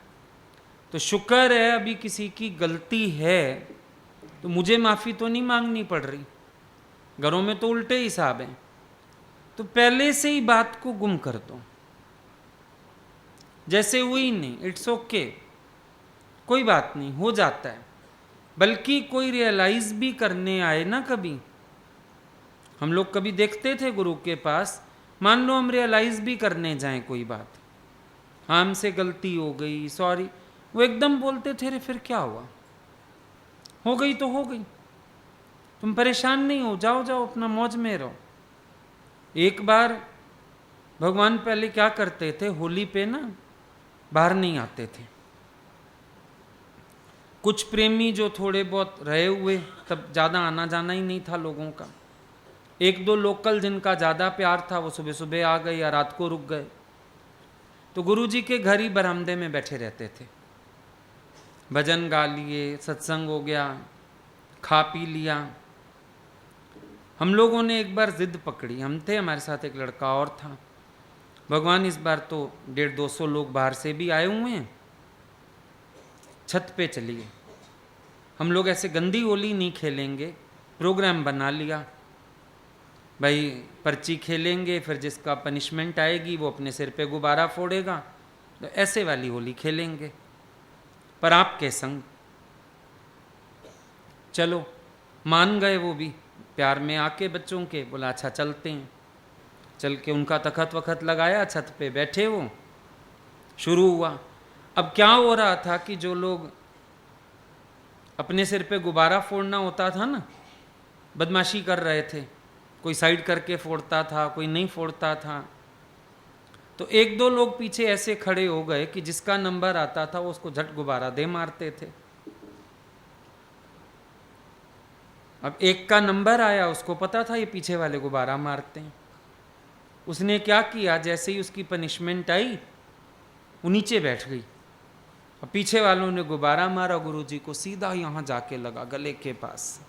तो शुक्र है अभी किसी की गलती है तो मुझे माफी तो नहीं मांगनी पड़ रही। घरों में तो उल्टे हिसाब हैं। तो पहले से ही बात को गुम कर दो, जैसे हुई नहीं, इट्स ओके, कोई बात नहीं, हो जाता है। बल्कि कोई रियलाइज भी करने आए ना, कभी हम लोग कभी देखते थे गुरु के पास, मान लो हम रियलाइज भी करने जाएं कोई बात, हाँ हमसे गलती हो गई, सॉरी, वो एकदम बोलते थे रे फिर क्या हुआ, हो गई तो हो गई, तुम परेशान नहीं हो, जाओ जाओ अपना मौज में रहो। एक बार भगवान पहले क्या करते थे, होली पे ना बाहर नहीं आते थे। कुछ प्रेमी जो थोड़े बहुत रहे हुए, तब ज़्यादा आना जाना ही नहीं था लोगों का, एक दो लोकल जिनका ज़्यादा प्यार था वो सुबह सुबह आ गए या रात को रुक गए, तो गुरुजी के घर ही बरामदे में बैठे रहते थे, भजन गा लिए, सत्संग हो गया, खा पी लिया। हम लोगों ने एक बार जिद पकड़ी, हम थे, हमारे साथ एक लड़का और था, भगवान इस बार तो 150-200 लोग बाहर से भी आए हुए हैं, छत पे चलिए, हम लोग ऐसे गंदी होली नहीं खेलेंगे, प्रोग्राम बना लिया भाई, पर्ची खेलेंगे, फिर जिसका पनिशमेंट आएगी वो अपने सिर पे गुब्बारा फोड़ेगा, तो ऐसे वाली होली खेलेंगे, पर आपके संग। चलो मान गए वो भी, प्यार में आके बच्चों के, बोला अच्छा चलते हैं। चल के उनका तखत वखत लगाया, छत पे बैठे वो, शुरू हुआ। अब क्या हो रहा था कि जो लोग अपने सिर पे गुब्बारा फोड़ना होता था ना, बदमाशी कर रहे थे, कोई साइड करके फोड़ता था, कोई नहीं फोड़ता था, तो एक दो लोग पीछे ऐसे खड़े हो गए कि जिसका नंबर आता था वो उसको झट गुब्बारा दे मारते थे। अब एक का नंबर आया, उसको पता था ये पीछे वाले गुब्बारा मारते हैं, उसने क्या किया, जैसे ही उसकी पनिशमेंट आई वो नीचे बैठ गई, और पीछे वालों ने गुब्बारा मारा, गुरुजी को सीधा यहाँ जाके लगा गले के पास।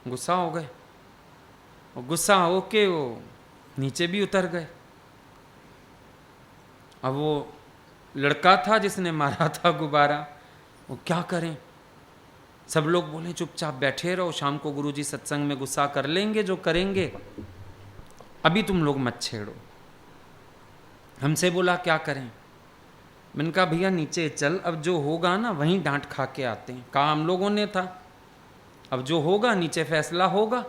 गुस्सा हो गए, और गुस्सा होके वो नीचे भी उतर गए। अब वो लड़का था जिसने मारा था गुब्बारा, वो क्या करें, सब लोग बोले चुपचाप बैठे रहो, शाम को गुरुजी सत्संग में गुस्सा कर लेंगे जो करेंगे, अभी तुम लोग मत छेड़ो। हमसे बोला क्या करें, मैंने कहा भैया नीचे चल, अब जो होगा ना वहीं डांट खा के आते हैं, कहा हम लोगों ने था, अब जो होगा नीचे फैसला होगा,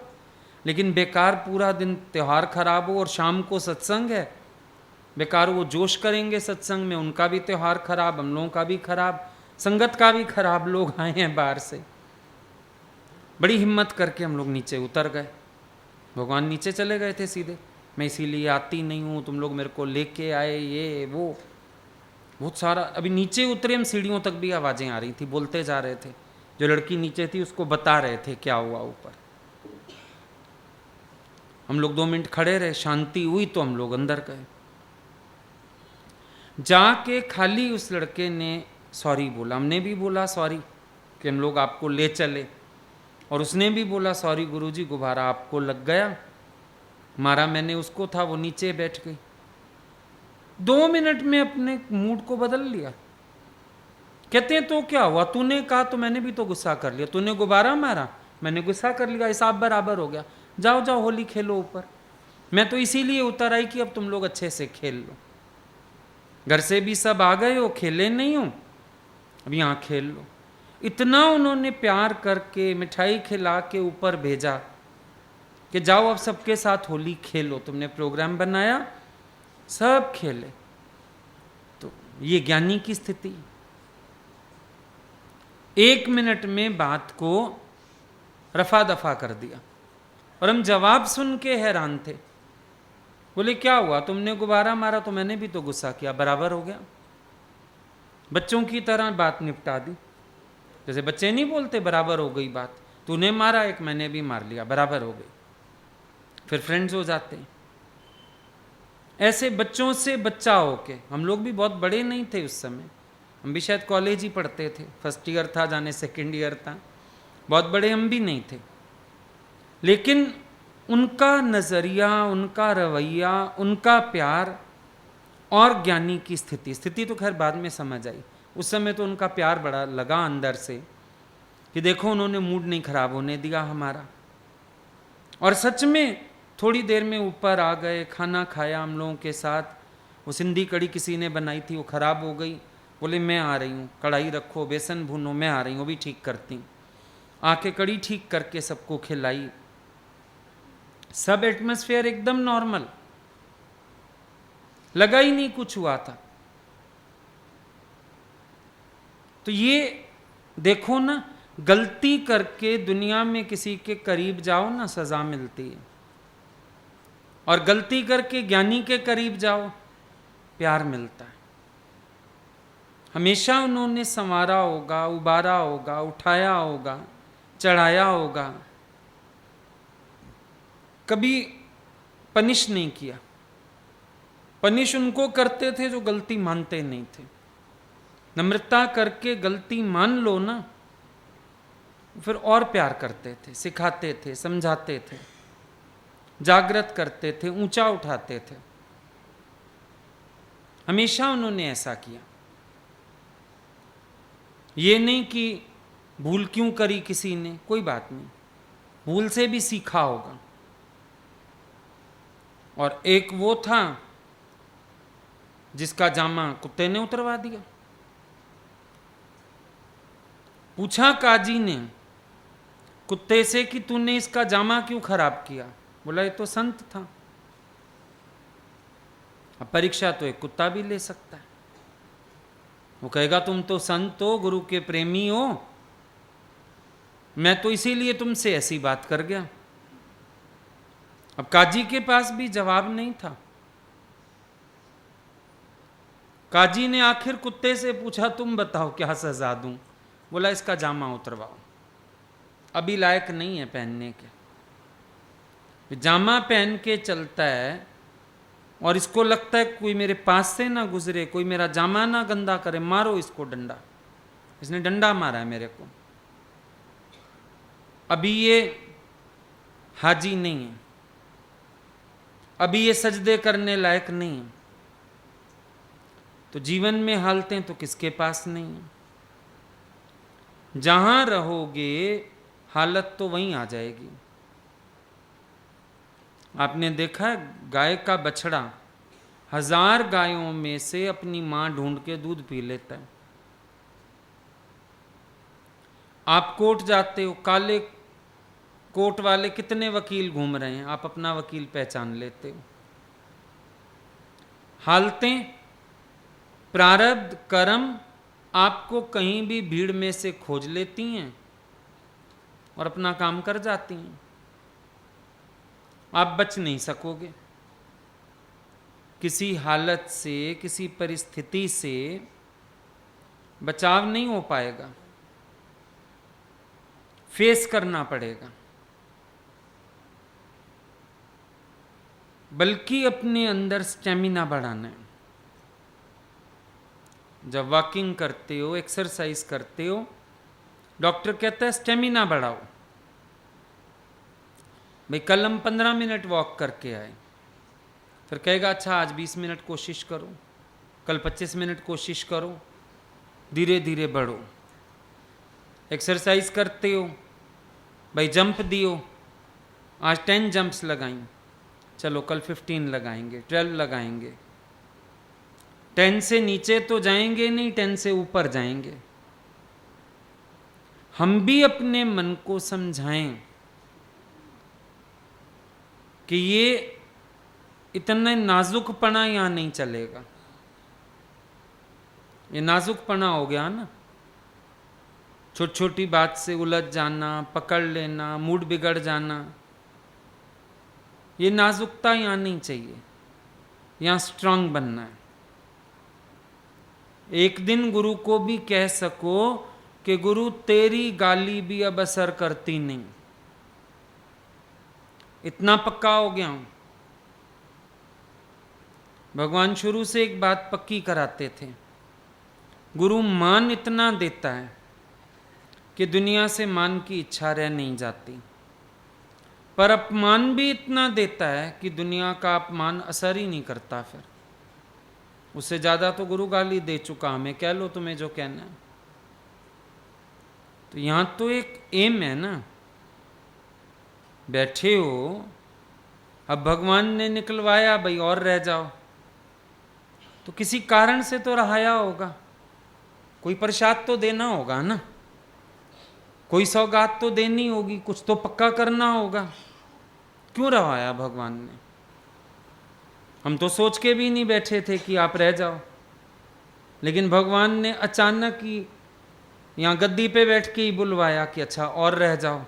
लेकिन बेकार पूरा दिन त्यौहार खराब हो और शाम को सत्संग है, बेकार वो जोश करेंगे सत्संग में, उनका भी त्यौहार खराब, हम लोगों का भी खराब, संगत का भी खराब, लोग आए हैं बाहर से। बड़ी हिम्मत करके हम लोग नीचे उतर गए, भगवान नीचे चले गए थे सीधे, मैं इसीलिए आती नहीं हूँ, तुम लोग मेरे को लेके आए, ये वो बहुत सारा। अभी नीचे उतरे हम, सीढ़ियों तक भी आवाज़ें आ रही थी, बोलते जा रहे थे, जो लड़की नीचे थी उसको बता रहे थे क्या हुआ ऊपर। हम लोग 2 मिनट खड़े रहे, शांति हुई तो हम लोग अंदर गए। जाके खाली उस लड़के ने सॉरी बोला, हमने भी बोला सॉरी कि हम लोग आपको ले चले, और उसने भी बोला सॉरी गुरुजी, गुब्बारा आपको लग गया, मारा मैंने उसको था, वो नीचे बैठ गई। 2 मिनट में अपने मूड को बदल लिया। कहते हैं तो क्या हुआ, तूने कहा तो मैंने भी तो गुस्सा कर लिया, तूने गुब्बारा मारा, मैंने गुस्सा कर लिया, हिसाब बराबर हो गया, जाओ जाओ होली खेलो ऊपर। मैं तो इसीलिए उतर आई कि अब तुम लोग अच्छे से खेल लो, घर से भी सब आ गए हो, खेले नहीं हो, अब यहाँ खेल लो। इतना उन्होंने प्यार करके मिठाई खिला के ऊपर भेजा कि जाओ अब सबके साथ होली खेलो, तुमने प्रोग्राम बनाया, सब खेले। तो ये ज्ञानी की स्थिति, 1 मिनट में बात को रफा दफा कर दिया। और हम जवाब सुन के हैरान थे, बोले क्या हुआ, तुमने गुब्बारा मारा तो मैंने भी तो गुस्सा किया, बराबर हो गया। बच्चों की तरह बात निपटा दी, जैसे बच्चे नहीं बोलते बराबर हो गई बात, तूने मारा एक, मैंने भी मार लिया, बराबर हो गई, फिर फ्रेंड्स हो जाते हैं। ऐसे बच्चों से बच्चा होके, हम लोग भी बहुत बड़े नहीं थे उस समय, हम भी शायद कॉलेज ही पढ़ते थे, फर्स्ट ईयर था जाने सेकंड ईयर था, बहुत बड़े हम भी नहीं थे, लेकिन उनका नज़रिया, उनका रवैया, उनका प्यार और ज्ञानी की स्थिति तो खैर बाद में समझ आई, उस समय तो उनका प्यार बड़ा लगा अंदर से कि देखो उन्होंने मूड नहीं खराब होने दिया हमारा। और सच में थोड़ी देर में ऊपर आ गए, खाना खाया हम लोगों के साथ, वो सिंधी कड़ी किसी ने बनाई थी, वो खराब हो गई, बोले मैं आ रही हूँ, कढ़ाई रखो, बेसन भूनो, मैं आ रही हूँ, वो भी ठीक करती। आके कड़ी ठीक करके सबको खिलाई, सब एटमॉस्फेयर एकदम नॉर्मल, लगा ही नहीं कुछ हुआ था। तो ये देखो ना, गलती करके दुनिया में किसी के करीब जाओ ना, सजा मिलती है, और गलती करके ज्ञानी के करीब जाओ, प्यार मिलता है। हमेशा उन्होंने संवारा होगा, उबारा होगा, उठाया होगा, चढ़ाया होगा, कभी पनिश नहीं किया। पनिश उनको करते थे जो गलती मानते नहीं थे। नम्रता करके गलती मान लो ना, फिर और प्यार करते थे, सिखाते थे, समझाते थे, जागृत करते थे, ऊंचा उठाते थे। हमेशा उन्होंने ऐसा किया। ये नहीं कि भूल क्यों करी किसी ने, कोई बात नहीं, भूल से भी सीखा होगा। और एक वो था जिसका जामा कुत्ते ने उतरवा दिया। पूछा काजी ने कुत्ते से कि तूने इसका जामा क्यों खराब किया? बोला ये तो संत था। अब परीक्षा तो एक कुत्ता भी ले सकता है। वो कहेगा तुम तो संत हो, गुरु के प्रेमी हो, मैं तो इसीलिए तुमसे ऐसी बात कर गया। अब काजी के पास भी जवाब नहीं था। काजी ने आखिर कुत्ते से पूछा तुम बताओ क्या सजा दूं? बोला इसका जामा उतरवाओ, अभी लायक नहीं है पहनने के। जामा पहन के चलता है और इसको लगता है कोई मेरे पास से ना गुजरे, कोई मेरा जामा ना गंदा करे, मारो इसको डंडा। इसने डंडा मारा है मेरे को। अभी ये हाजी नहीं है, अभी ये सजदे करने लायक नहीं है। तो जीवन में हालतें तो किसके पास नहीं है। जहां रहोगे हालत तो वहीं आ जाएगी। आपने देखा है गाय का बछड़ा 1000 गायों में से अपनी मां ढूंढ के दूध पी लेता है। आप कोर्ट जाते हो, काले कोट वाले कितने वकील घूम रहे हैं, आप अपना वकील पहचान लेते हो। हालतें, प्रारब्ध, कर्म आपको कहीं भी भीड़ में से खोज लेती हैं और अपना काम कर जाती हैं। आप बच नहीं सकोगे किसी हालत से, किसी परिस्थिति से बचाव नहीं हो पाएगा, फेस करना पड़ेगा। बल्कि अपने अंदर स्टेमिना बढ़ाना है। जब वॉकिंग करते हो, एक्सरसाइज करते हो, डॉक्टर कहता है स्टेमिना बढ़ाओ। भाई कल हम 15 मिनट वॉक करके आए, फिर कहेगा अच्छा आज 20 मिनट कोशिश करो, कल 25 मिनट कोशिश करो, धीरे धीरे बढ़ो। एक्सरसाइज करते हो, भाई जंप दियो, आज 10 जंप्स लगाई, चलो कल 15 लगाएंगे, 12 लगाएंगे। 10 से नीचे तो जाएंगे नहीं, 10 से ऊपर जाएंगे। हम भी अपने मन को समझाएं कि ये इतना नाजुकपना यहां नहीं चलेगा। ये नाजुकपना हो गया ना, छोटी छोटी बात से उलझ जाना, पकड़ लेना, मूड बिगड़ जाना, ये नाजुकता यहां नहीं चाहिए। यहां स्ट्रांग बनना है। एक दिन गुरु को भी कह सको कि गुरु तेरी गाली भी अब असर करती नहीं, इतना पक्का हो गया हूं। भगवान शुरू से एक बात पक्की कराते थे, गुरु मान इतना देता है कि दुनिया से मान की इच्छा रह नहीं जाती, पर अपमान भी इतना देता है कि दुनिया का अपमान असर ही नहीं करता। फिर उससे ज्यादा तो गुरु गाली दे चुका, हमें कह लो तुम्हें जो कहना है। तो यहां तो एक एम है ना, बैठे हो, अब भगवान ने निकलवाया भाई और रह जाओ, तो किसी कारण से तो रहाया होगा, कोई प्रसाद तो देना होगा ना, कोई सौगात तो देनी होगी, कुछ तो पक्का करना होगा। क्यों रवाया भगवान ने? हम तो सोच के भी नहीं बैठे थे कि आप रह जाओ, लेकिन भगवान ने अचानक ही यहाँ गद्दी पे बैठ के ही बुलवाया कि अच्छा और रह जाओ।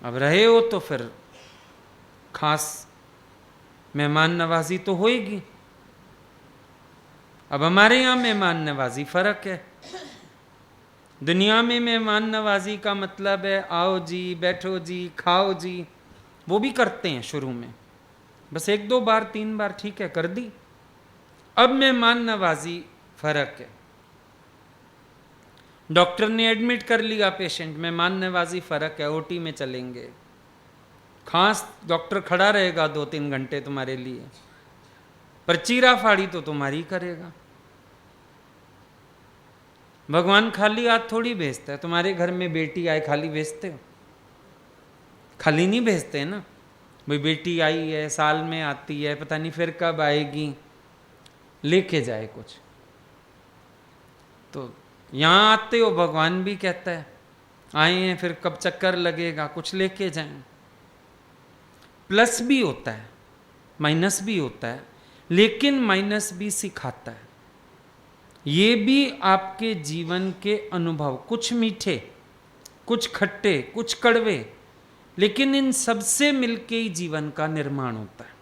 अब रहे हो तो फिर खास मेहमान नवाजी तो होएगी। अब हमारे यहाँ मेहमान नवाजी फर्क है। दुनिया में मेहमान नवाजी का मतलब है आओ जी, बैठो जी, खाओ जी, वो भी करते हैं शुरू में, बस 1-2 बार 3 बार ठीक है कर दी। अब मेहमान नवाजी फर्क है। डॉक्टर ने एडमिट कर लिया पेशेंट, मेहमान नवाजी फर्क है, ओटी में चलेंगे, खास डॉक्टर खड़ा रहेगा 2-3 घंटे तुम्हारे लिए, पर चीरा फाड़ी तो तुम्हारी करेगा। भगवान खाली हाथ थोड़ी भेजता है। तुम्हारे घर में बेटी आए खाली भेजते हो? खाली नहीं भेजते ना भाई, बेटी आई है, साल में आती है, पता नहीं फिर कब आएगी, लेके जाए कुछ। तो यहाँ आते हो, भगवान भी कहता है आए हैं, फिर कब चक्कर लगेगा, कुछ लेके जाएं। प्लस भी होता है, माइनस भी होता है, लेकिन माइनस भी सिखाता है। ये भी आपके जीवन के अनुभव, कुछ मीठे, कुछ खट्टे, कुछ कड़वे, लेकिन इन सबसे मिलके ही जीवन का निर्माण होता है।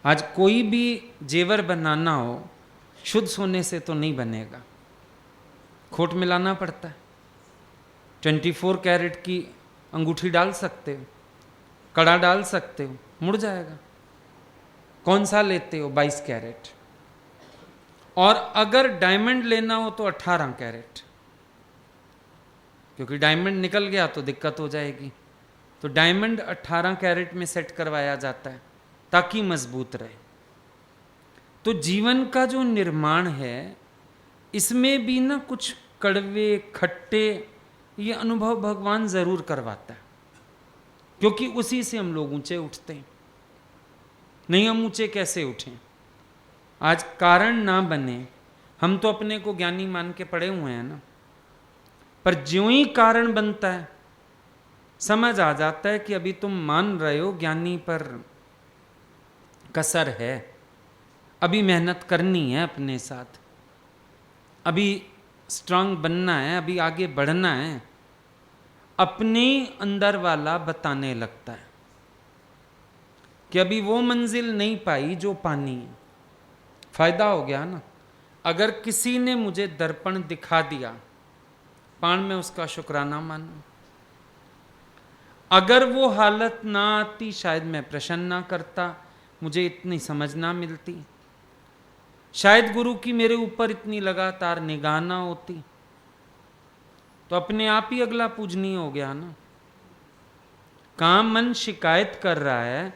आज कोई भी जेवर बनाना हो, शुद्ध सोने से तो नहीं बनेगा, खोट मिलाना पड़ता है। 24 कैरेट की अंगूठी डाल सकते हो, कड़ा डाल सकते हो, मुड़ जाएगा। कौन सा लेते हो? 22 कैरेट। और अगर डायमंड लेना हो तो 18 कैरेट, क्योंकि डायमंड निकल गया तो दिक्कत हो जाएगी। तो डायमंड 18 कैरेट में सेट करवाया जाता है ताकि मजबूत रहे। तो जीवन का जो निर्माण है, इसमें भी ना कुछ कड़वे खट्टे ये अनुभव भगवान जरूर करवाता है, क्योंकि उसी से हम लोग ऊंचे उठते हैं। नहीं हम ऊंचे कैसे उठें? आज कारण ना बने, हम तो अपने को ज्ञानी मान के पड़े हुए हैं ना, पर ज्यों ही कारण बनता है समझ आ जाता है कि अभी तुम मान रहे हो ज्ञानी पर कसर है, अभी मेहनत करनी है अपने साथ, अभी स्ट्रांग बनना है, अभी आगे बढ़ना है। अपने अंदर वाला बताने लगता है कि अभी वो मंजिल नहीं पाई जो पानी है। फायदा हो गया ना। अगर किसी ने मुझे दर्पण दिखा दिया, पाण में उसका शुक्राना मानूं। अगर वो हालत ना आती, शायद मैं प्रश्न ना करता, मुझे इतनी समझ ना मिलती, शायद गुरु की मेरे ऊपर इतनी लगातार निगाह ना होती, तो अपने आप ही अगला पूजनीय हो गया ना। कहाँ मन शिकायत कर रहा है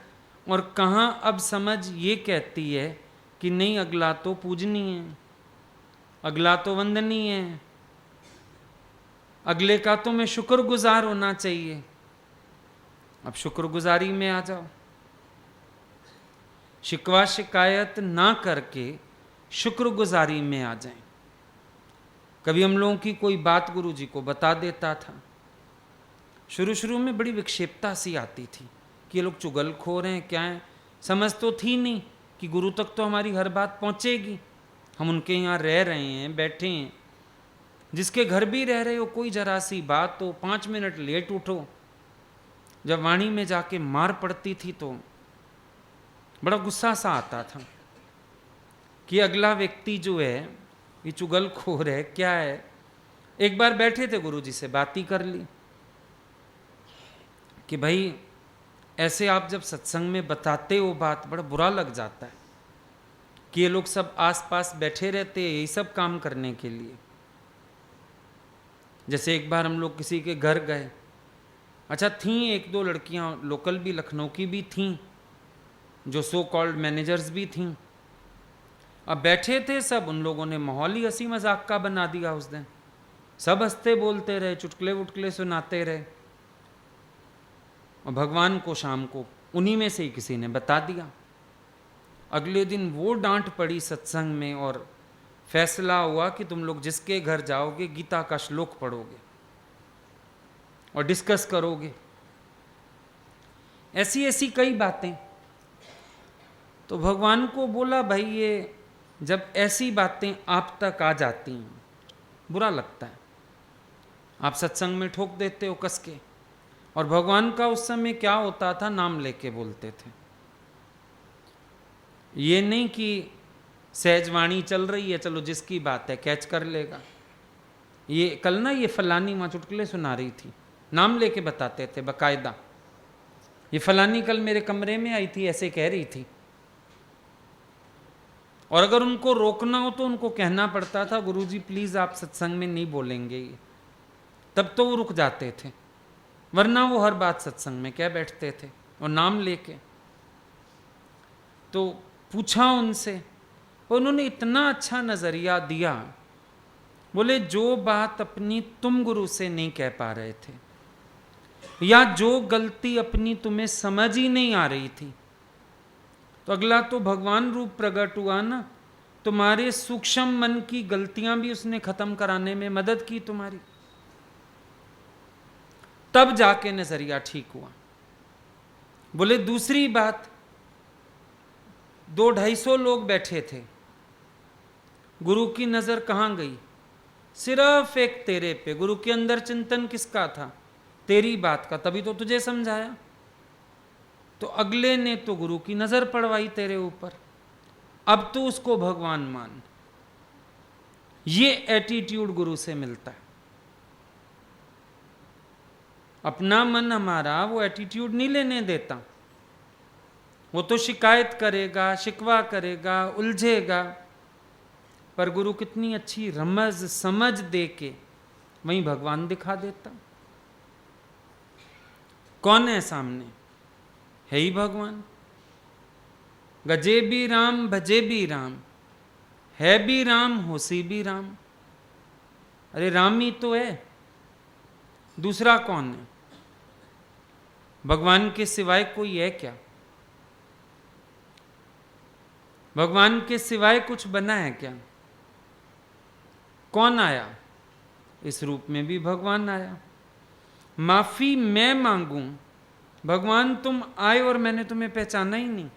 और कहाँ अब समझ ये कहती है कि नहीं अगला तो पूजनीय है, अगला तो वंदनीय है, अगले का तो मैं शुक्रगुजार होना चाहिए। अब शुक्रगुजारी में आ जाओ, शिकवा शिकायत ना करके शुक्रगुजारी में आ जाएं। कभी हम लोगों की कोई बात गुरु जी को बता देता था, शुरू शुरू में बड़ी विक्षेपता सी आती थी कि ये लोग चुगलखोर हैं क्या हैं। समझ तो थी नहीं कि गुरु तक तो हमारी हर बात पहुंचेगी। हम उनके यहाँ रह रहे हैं, बैठे हैं, जिसके घर भी रह रहे हो, कोई जरा सी बात हो, 5 मिनट लेट उठो, जब वाणी में जाके मार पड़ती थी तो बड़ा गुस्सा सा आता था कि अगला व्यक्ति जो है ये चुगलखोर है क्या है। एक बार बैठे थे गुरु जी से बात ही कर ली कि भाई ऐसे आप जब सत्संग में बताते हो बात, बड़ा बुरा लग जाता है कि ये लोग सब आसपास बैठे रहते हैं यही सब काम करने के लिए। जैसे एक बार हम लोग किसी के घर गए, अच्छा थीं 1-2 लड़कियां लोकल भी, लखनऊ की भी थीं, जो सो कॉल्ड मैनेजर्स भी थीं। अब बैठे थे सब, उन लोगों ने माहौल ही हंसी मजाक का बना दिया उस दिन। सब हंसते बोलते रहे, चुटकुले वुटकुले सुनाते रहे, और भगवान को शाम को उन्हीं में से ही किसी ने बता दिया अगले दिन वो डांट पड़ी सत्संग में और फैसला हुआ कि तुम लोग जिसके घर जाओगे गीता का श्लोक पढ़ोगे और डिस्कस करोगे। ऐसी ऐसी कई बातें। तो भगवान को बोला भाई ये जब ऐसी बातें आप तक आ जाती हैं बुरा लगता है, आप सत्संग में ठोक देते हो कस के। और भगवान का उस समय क्या होता था, नाम लेके बोलते थे। ये नहीं कि सहजवाणी चल रही है चलो जिसकी बात है कैच कर लेगा। ये कल ना ये फलानी माँ चुटकुले सुना रही थी, नाम लेके बताते थे बकायदा। ये फलानी कल मेरे कमरे में आई थी, ऐसे कह रही थी। और अगर उनको रोकना हो तो उनको कहना पड़ता था गुरुजी प्लीज आप सत्संग में नहीं बोलेंगे ये, तब तो वो रुक जाते थे, वरना वो हर बात सत्संग में कह बैठते थे और नाम लेके। तो पूछा उनसे, उन्होंने इतना अच्छा नजरिया दिया। बोले जो बात अपनी तुम गुरु से नहीं कह पा रहे थे या जो गलती अपनी तुम्हें समझ ही नहीं आ रही थी, तो अगला तो भगवान रूप प्रकट हुआ ना, तुम्हारे सूक्ष्म मन की गलतियां भी उसने खत्म कराने में मदद की तुम्हारी, तब जाके नजरिया ठीक हुआ। बोले दूसरी बात, 200-250 लोग बैठे थे, गुरु की नजर कहां गई? सिर्फ एक तेरे पे। गुरु के अंदर चिंतन किसका था? तेरी बात का, तभी तो तुझे समझाया। तो अगले ने तो गुरु की नजर पड़वाई तेरे ऊपर, अब तो उसको भगवान मान। ये एटीट्यूड गुरु से मिलता है। अपना मन हमारा वो एटीट्यूड नहीं लेने देता, वो तो शिकायत करेगा, शिकवा करेगा, उलझेगा। पर गुरु कितनी अच्छी रमज समझ दे के वहीं भगवान दिखा देता। कौन है सामने? है ही भगवान। गजे भी राम भजे भी राम, है भी राम होसी भी राम। अरे राम ही तो है, दूसरा कौन है? भगवान के सिवाय कोई है क्या? भगवान के सिवाय कुछ बना है क्या? कौन आया? इस रूप में भी भगवान आया। माफी मैं मांगूं, भगवान तुम आए और मैंने तुम्हें पहचाना ही नहीं।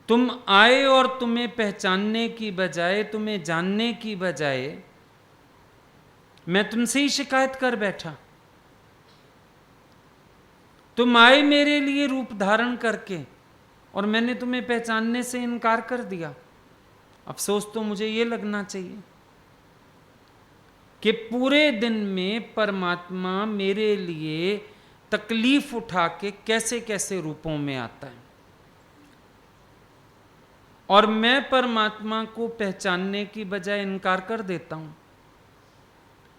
तुम आए और तुम्हें पहचानने की बजाय, तुम्हें जानने की बजाय मैं तुमसे ही शिकायत कर बैठा। तुम आए मेरे लिए रूप धारण करके और मैंने तुम्हें पहचानने से इनकार कर दिया। अफसोस तो मुझे ये लगना चाहिए कि पूरे दिन में परमात्मा मेरे लिए तकलीफ उठा के कैसे कैसे रूपों में आता है, और मैं परमात्मा को पहचानने की बजाय इनकार कर देता हूं,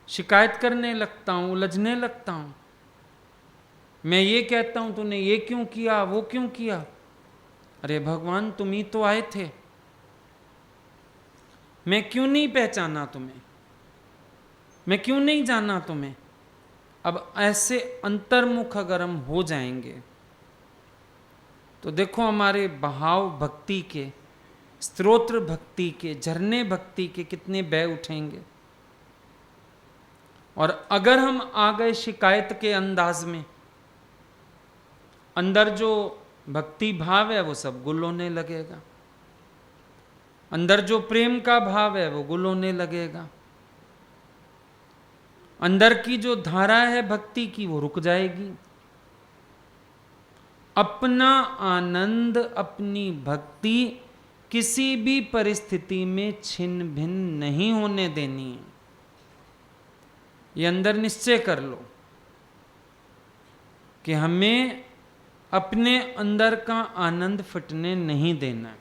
शिकायत करने लगता हूं, उलझने लगता हूं। मैं ये कहता हूं तूने ये क्यों किया, वो क्यों किया। अरे भगवान तुम ही तो आए थे, मैं क्यों नहीं पहचाना तुम्हें, मैं क्यों नहीं जाना तुम्हें। अब ऐसे अंतर्मुख अगर हम हो जाएंगे तो देखो हमारे बहाव भक्ति के, स्तोत्र भक्ति के, झरने भक्ति के कितने बह उठेंगे। और अगर हम आ गए शिकायत के अंदाज में, अंदर जो भक्ति भाव है वो सब गुल होने लगेगा, अंदर जो प्रेम का भाव है वो गुल होने लगेगा, अंदर की जो धारा है भक्ति की वो रुक जाएगी। अपना आनंद, अपनी भक्ति किसी भी परिस्थिति में छिन्न भिन्न नहीं होने देनी है। ये अंदर निश्चय कर लो कि हमें अपने अंदर का आनंद फटने नहीं देना है,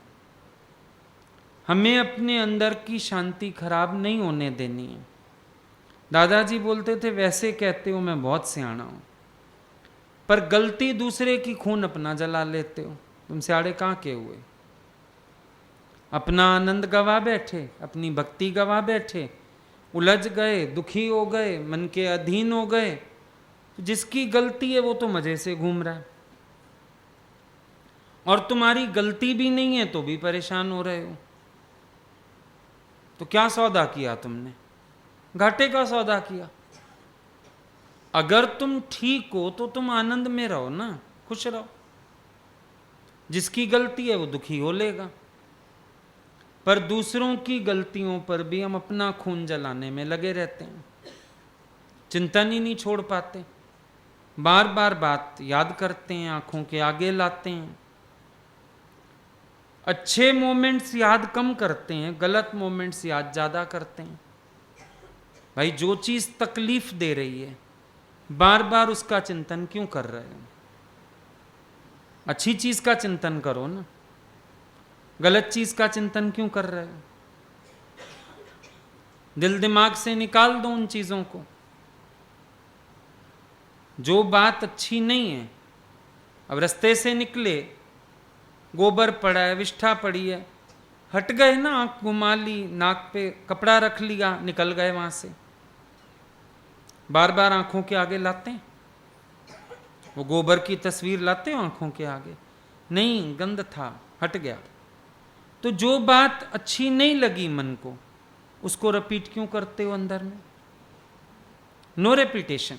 हमें अपने अंदर की शांति खराब नहीं होने देनी है। दादाजी बोलते थे वैसे कहते हो मैं बहुत सियाना हूं, पर गलती दूसरे की खून अपना जला लेते हो। तुम सियाड़े कहां के हुए? अपना आनंद गवा बैठे, अपनी भक्ति गवा बैठे, उलझ गए, दुखी हो गए, मन के अधीन हो गए। तो जिसकी गलती है वो तो मजे से घूम रहा है, और तुम्हारी गलती भी नहीं है तो भी परेशान हो रहे हो। तो क्या सौदा किया तुमने? घाटे का सौदा किया। अगर तुम ठीक हो तो तुम आनंद में रहो ना, खुश रहो। जिसकी गलती है वो दुखी हो लेगा, पर दूसरों की गलतियों पर भी हम अपना खून जलाने में लगे रहते हैं, चिंतन ही नहीं छोड़ पाते, बार बार बात याद करते हैं, आंखों के आगे लाते हैं। अच्छे मोमेंट्स याद कम करते हैं, गलत मोमेंट्स याद ज्यादा करते हैं। भाई जो चीज तकलीफ दे रही है बार बार उसका चिंतन क्यों कर रहे हो? अच्छी चीज का चिंतन करो ना, गलत चीज का चिंतन क्यों कर रहे हो? दिल दिमाग से निकाल दो उन चीजों को। जो बात अच्छी नहीं है, अब रास्ते से निकले, गोबर पड़ा है, विष्ठा पड़ी है, हट गए ना, आंख घुमा ली, नाक पे कपड़ा रख लिया, निकल गए वहां से। बार बार आंखों के आगे लाते हैं, वो गोबर की तस्वीर लाते हो आंखों के आगे? नहीं, गंद था, हट गया। तो जो बात अच्छी नहीं लगी मन को, उसको रिपीट क्यों करते हो अंदर में? No repetition.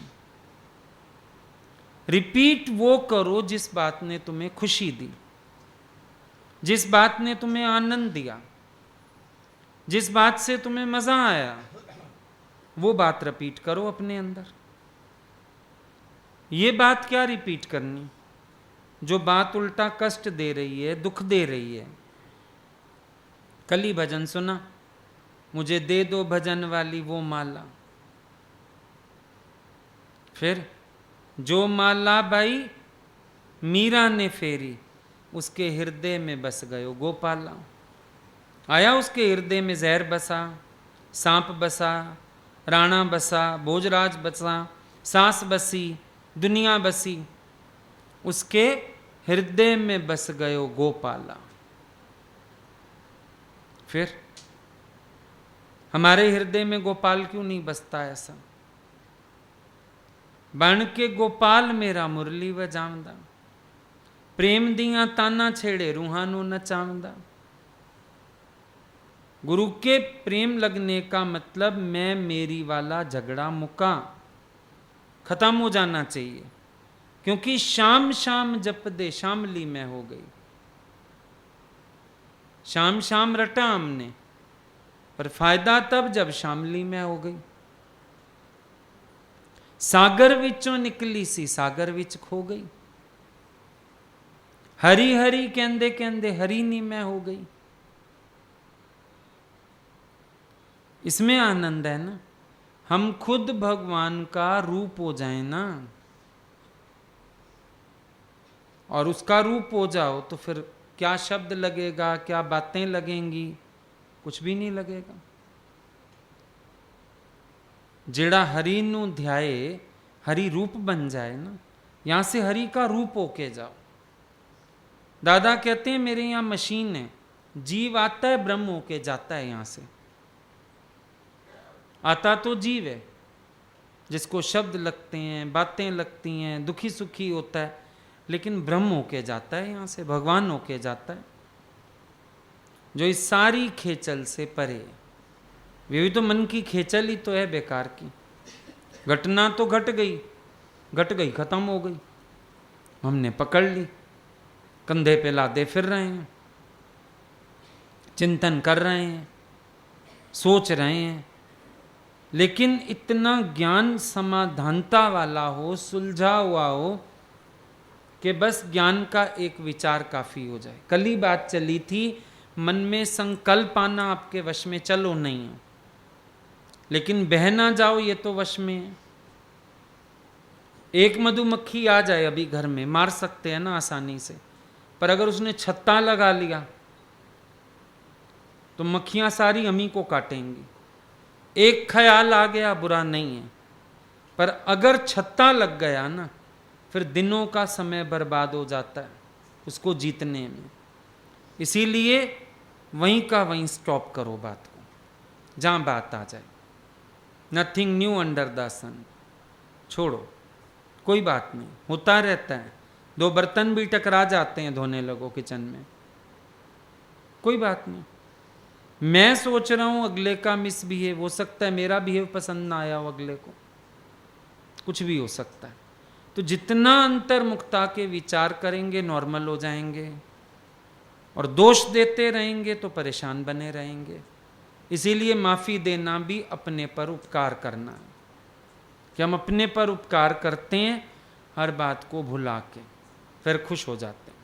रिपीट वो करो जिस बात ने तुम्हें खुशी दी, जिस बात ने तुम्हें आनंद दिया, जिस बात से तुम्हें मजा आया, वो बात रिपीट करो अपने अंदर। ये बात क्या रिपीट करनी जो बात उल्टा कष्ट दे रही है, दुख दे रही है? कल ही भजन सुना, मुझे दे दो भजन वाली वो माला। फिर जो माला भाई मीरा ने फेरी, उसके हृदय में बस गयो गोपाला। आया उसके हृदय में जहर बसा, सांप बसा, राणा बसा, भोजराज बसा, सास बसी, दुनिया बसी, उसके हृदय में बस गयो गोपाला। फिर हमारे हृदय में गोपाल क्यों नहीं बसता? ऐसा बन के गोपाल मेरा मुरली व जामदा, प्रेम दिया ताना छेड़े रूहानू नचामदा। गुरु के प्रेम लगने का मतलब मैं मेरी वाला झगड़ा मुका, खत्म हो जाना चाहिए। क्योंकि शाम शाम जप दे शामली में हो गई। शाम शाम रटा हमने, पर फायदा तब जब शामली में हो गई। सागर विचों निकली सी सागर विच खो गई। हरी हरी कहंदे कहंदे हरी नी में हो गई। इसमें आनंद है ना, हम खुद भगवान का रूप हो जाए ना, और उसका रूप हो जाओ तो फिर क्या शब्द लगेगा, क्या बातें लगेंगी? कुछ भी नहीं लगेगा। जेड़ा हरि नू ध्याए हरि रूप बन जाए ना, यहां से हरि का रूप होके जाओ। दादा कहते हैं मेरे यहां मशीन है, जीव आता है ब्रह्म होके जाता है। यहां से आता तो जीव है, जिसको शब्द लगते हैं, बातें लगती हैं, दुखी सुखी होता है, लेकिन ब्रह्म होके जाता है, यहां से भगवान होके जाता है, जो इस सारी खेचल से परे। वे भी तो मन की खेचल ही तो है बेकार की। घटना तो घट गई, खत्म हो गई, हमने पकड़ ली, कंधे पे लादे फिर रहे हैं, चिंतन कर रहे हैं, सोच रहे हैं। लेकिन इतना ज्ञान समाधानता वाला हो, सुलझा हुआ हो कि बस ज्ञान का एक विचार काफी हो जाए। कल ही बात चली थी, मन में संकल्प आना आपके वश में चलो नहीं है, लेकिन बह ना जाओ ये तो वश में है। एक मधुमक्खी आ जाए अभी घर में, मार सकते हैं ना आसानी से, पर अगर उसने छत्ता लगा लिया तो मक्खियां सारी हम ही को काटेंगी। एक ख्याल आ गया बुरा नहीं है, पर अगर छत्ता लग गया ना, फिर दिनों का समय बर्बाद हो जाता है उसको जीतने में। इसीलिए वहीं का वहीं स्टॉप करो बात को, जहां बात आ जाए। नथिंग न्यू अंडर द सन, छोड़ो, कोई बात नहीं, होता रहता है। 2 बर्तन भी टकरा जाते हैं, धोने लगो किचन में, कोई बात नहीं। मैं सोच रहा हूं अगले का मिसबिहेव, हो सकता है मेरा बिहेव पसंद ना आया हो अगले को, कुछ भी हो सकता है। तो जितना अंतर्मुखता के विचार करेंगे नॉर्मल हो जाएंगे, और दोष देते रहेंगे तो परेशान बने रहेंगे। इसीलिए माफी देना भी अपने पर उपकार करना है, कि हम अपने पर उपकार करते हैं हर बात को भुला के, फिर खुश हो जाते हैं।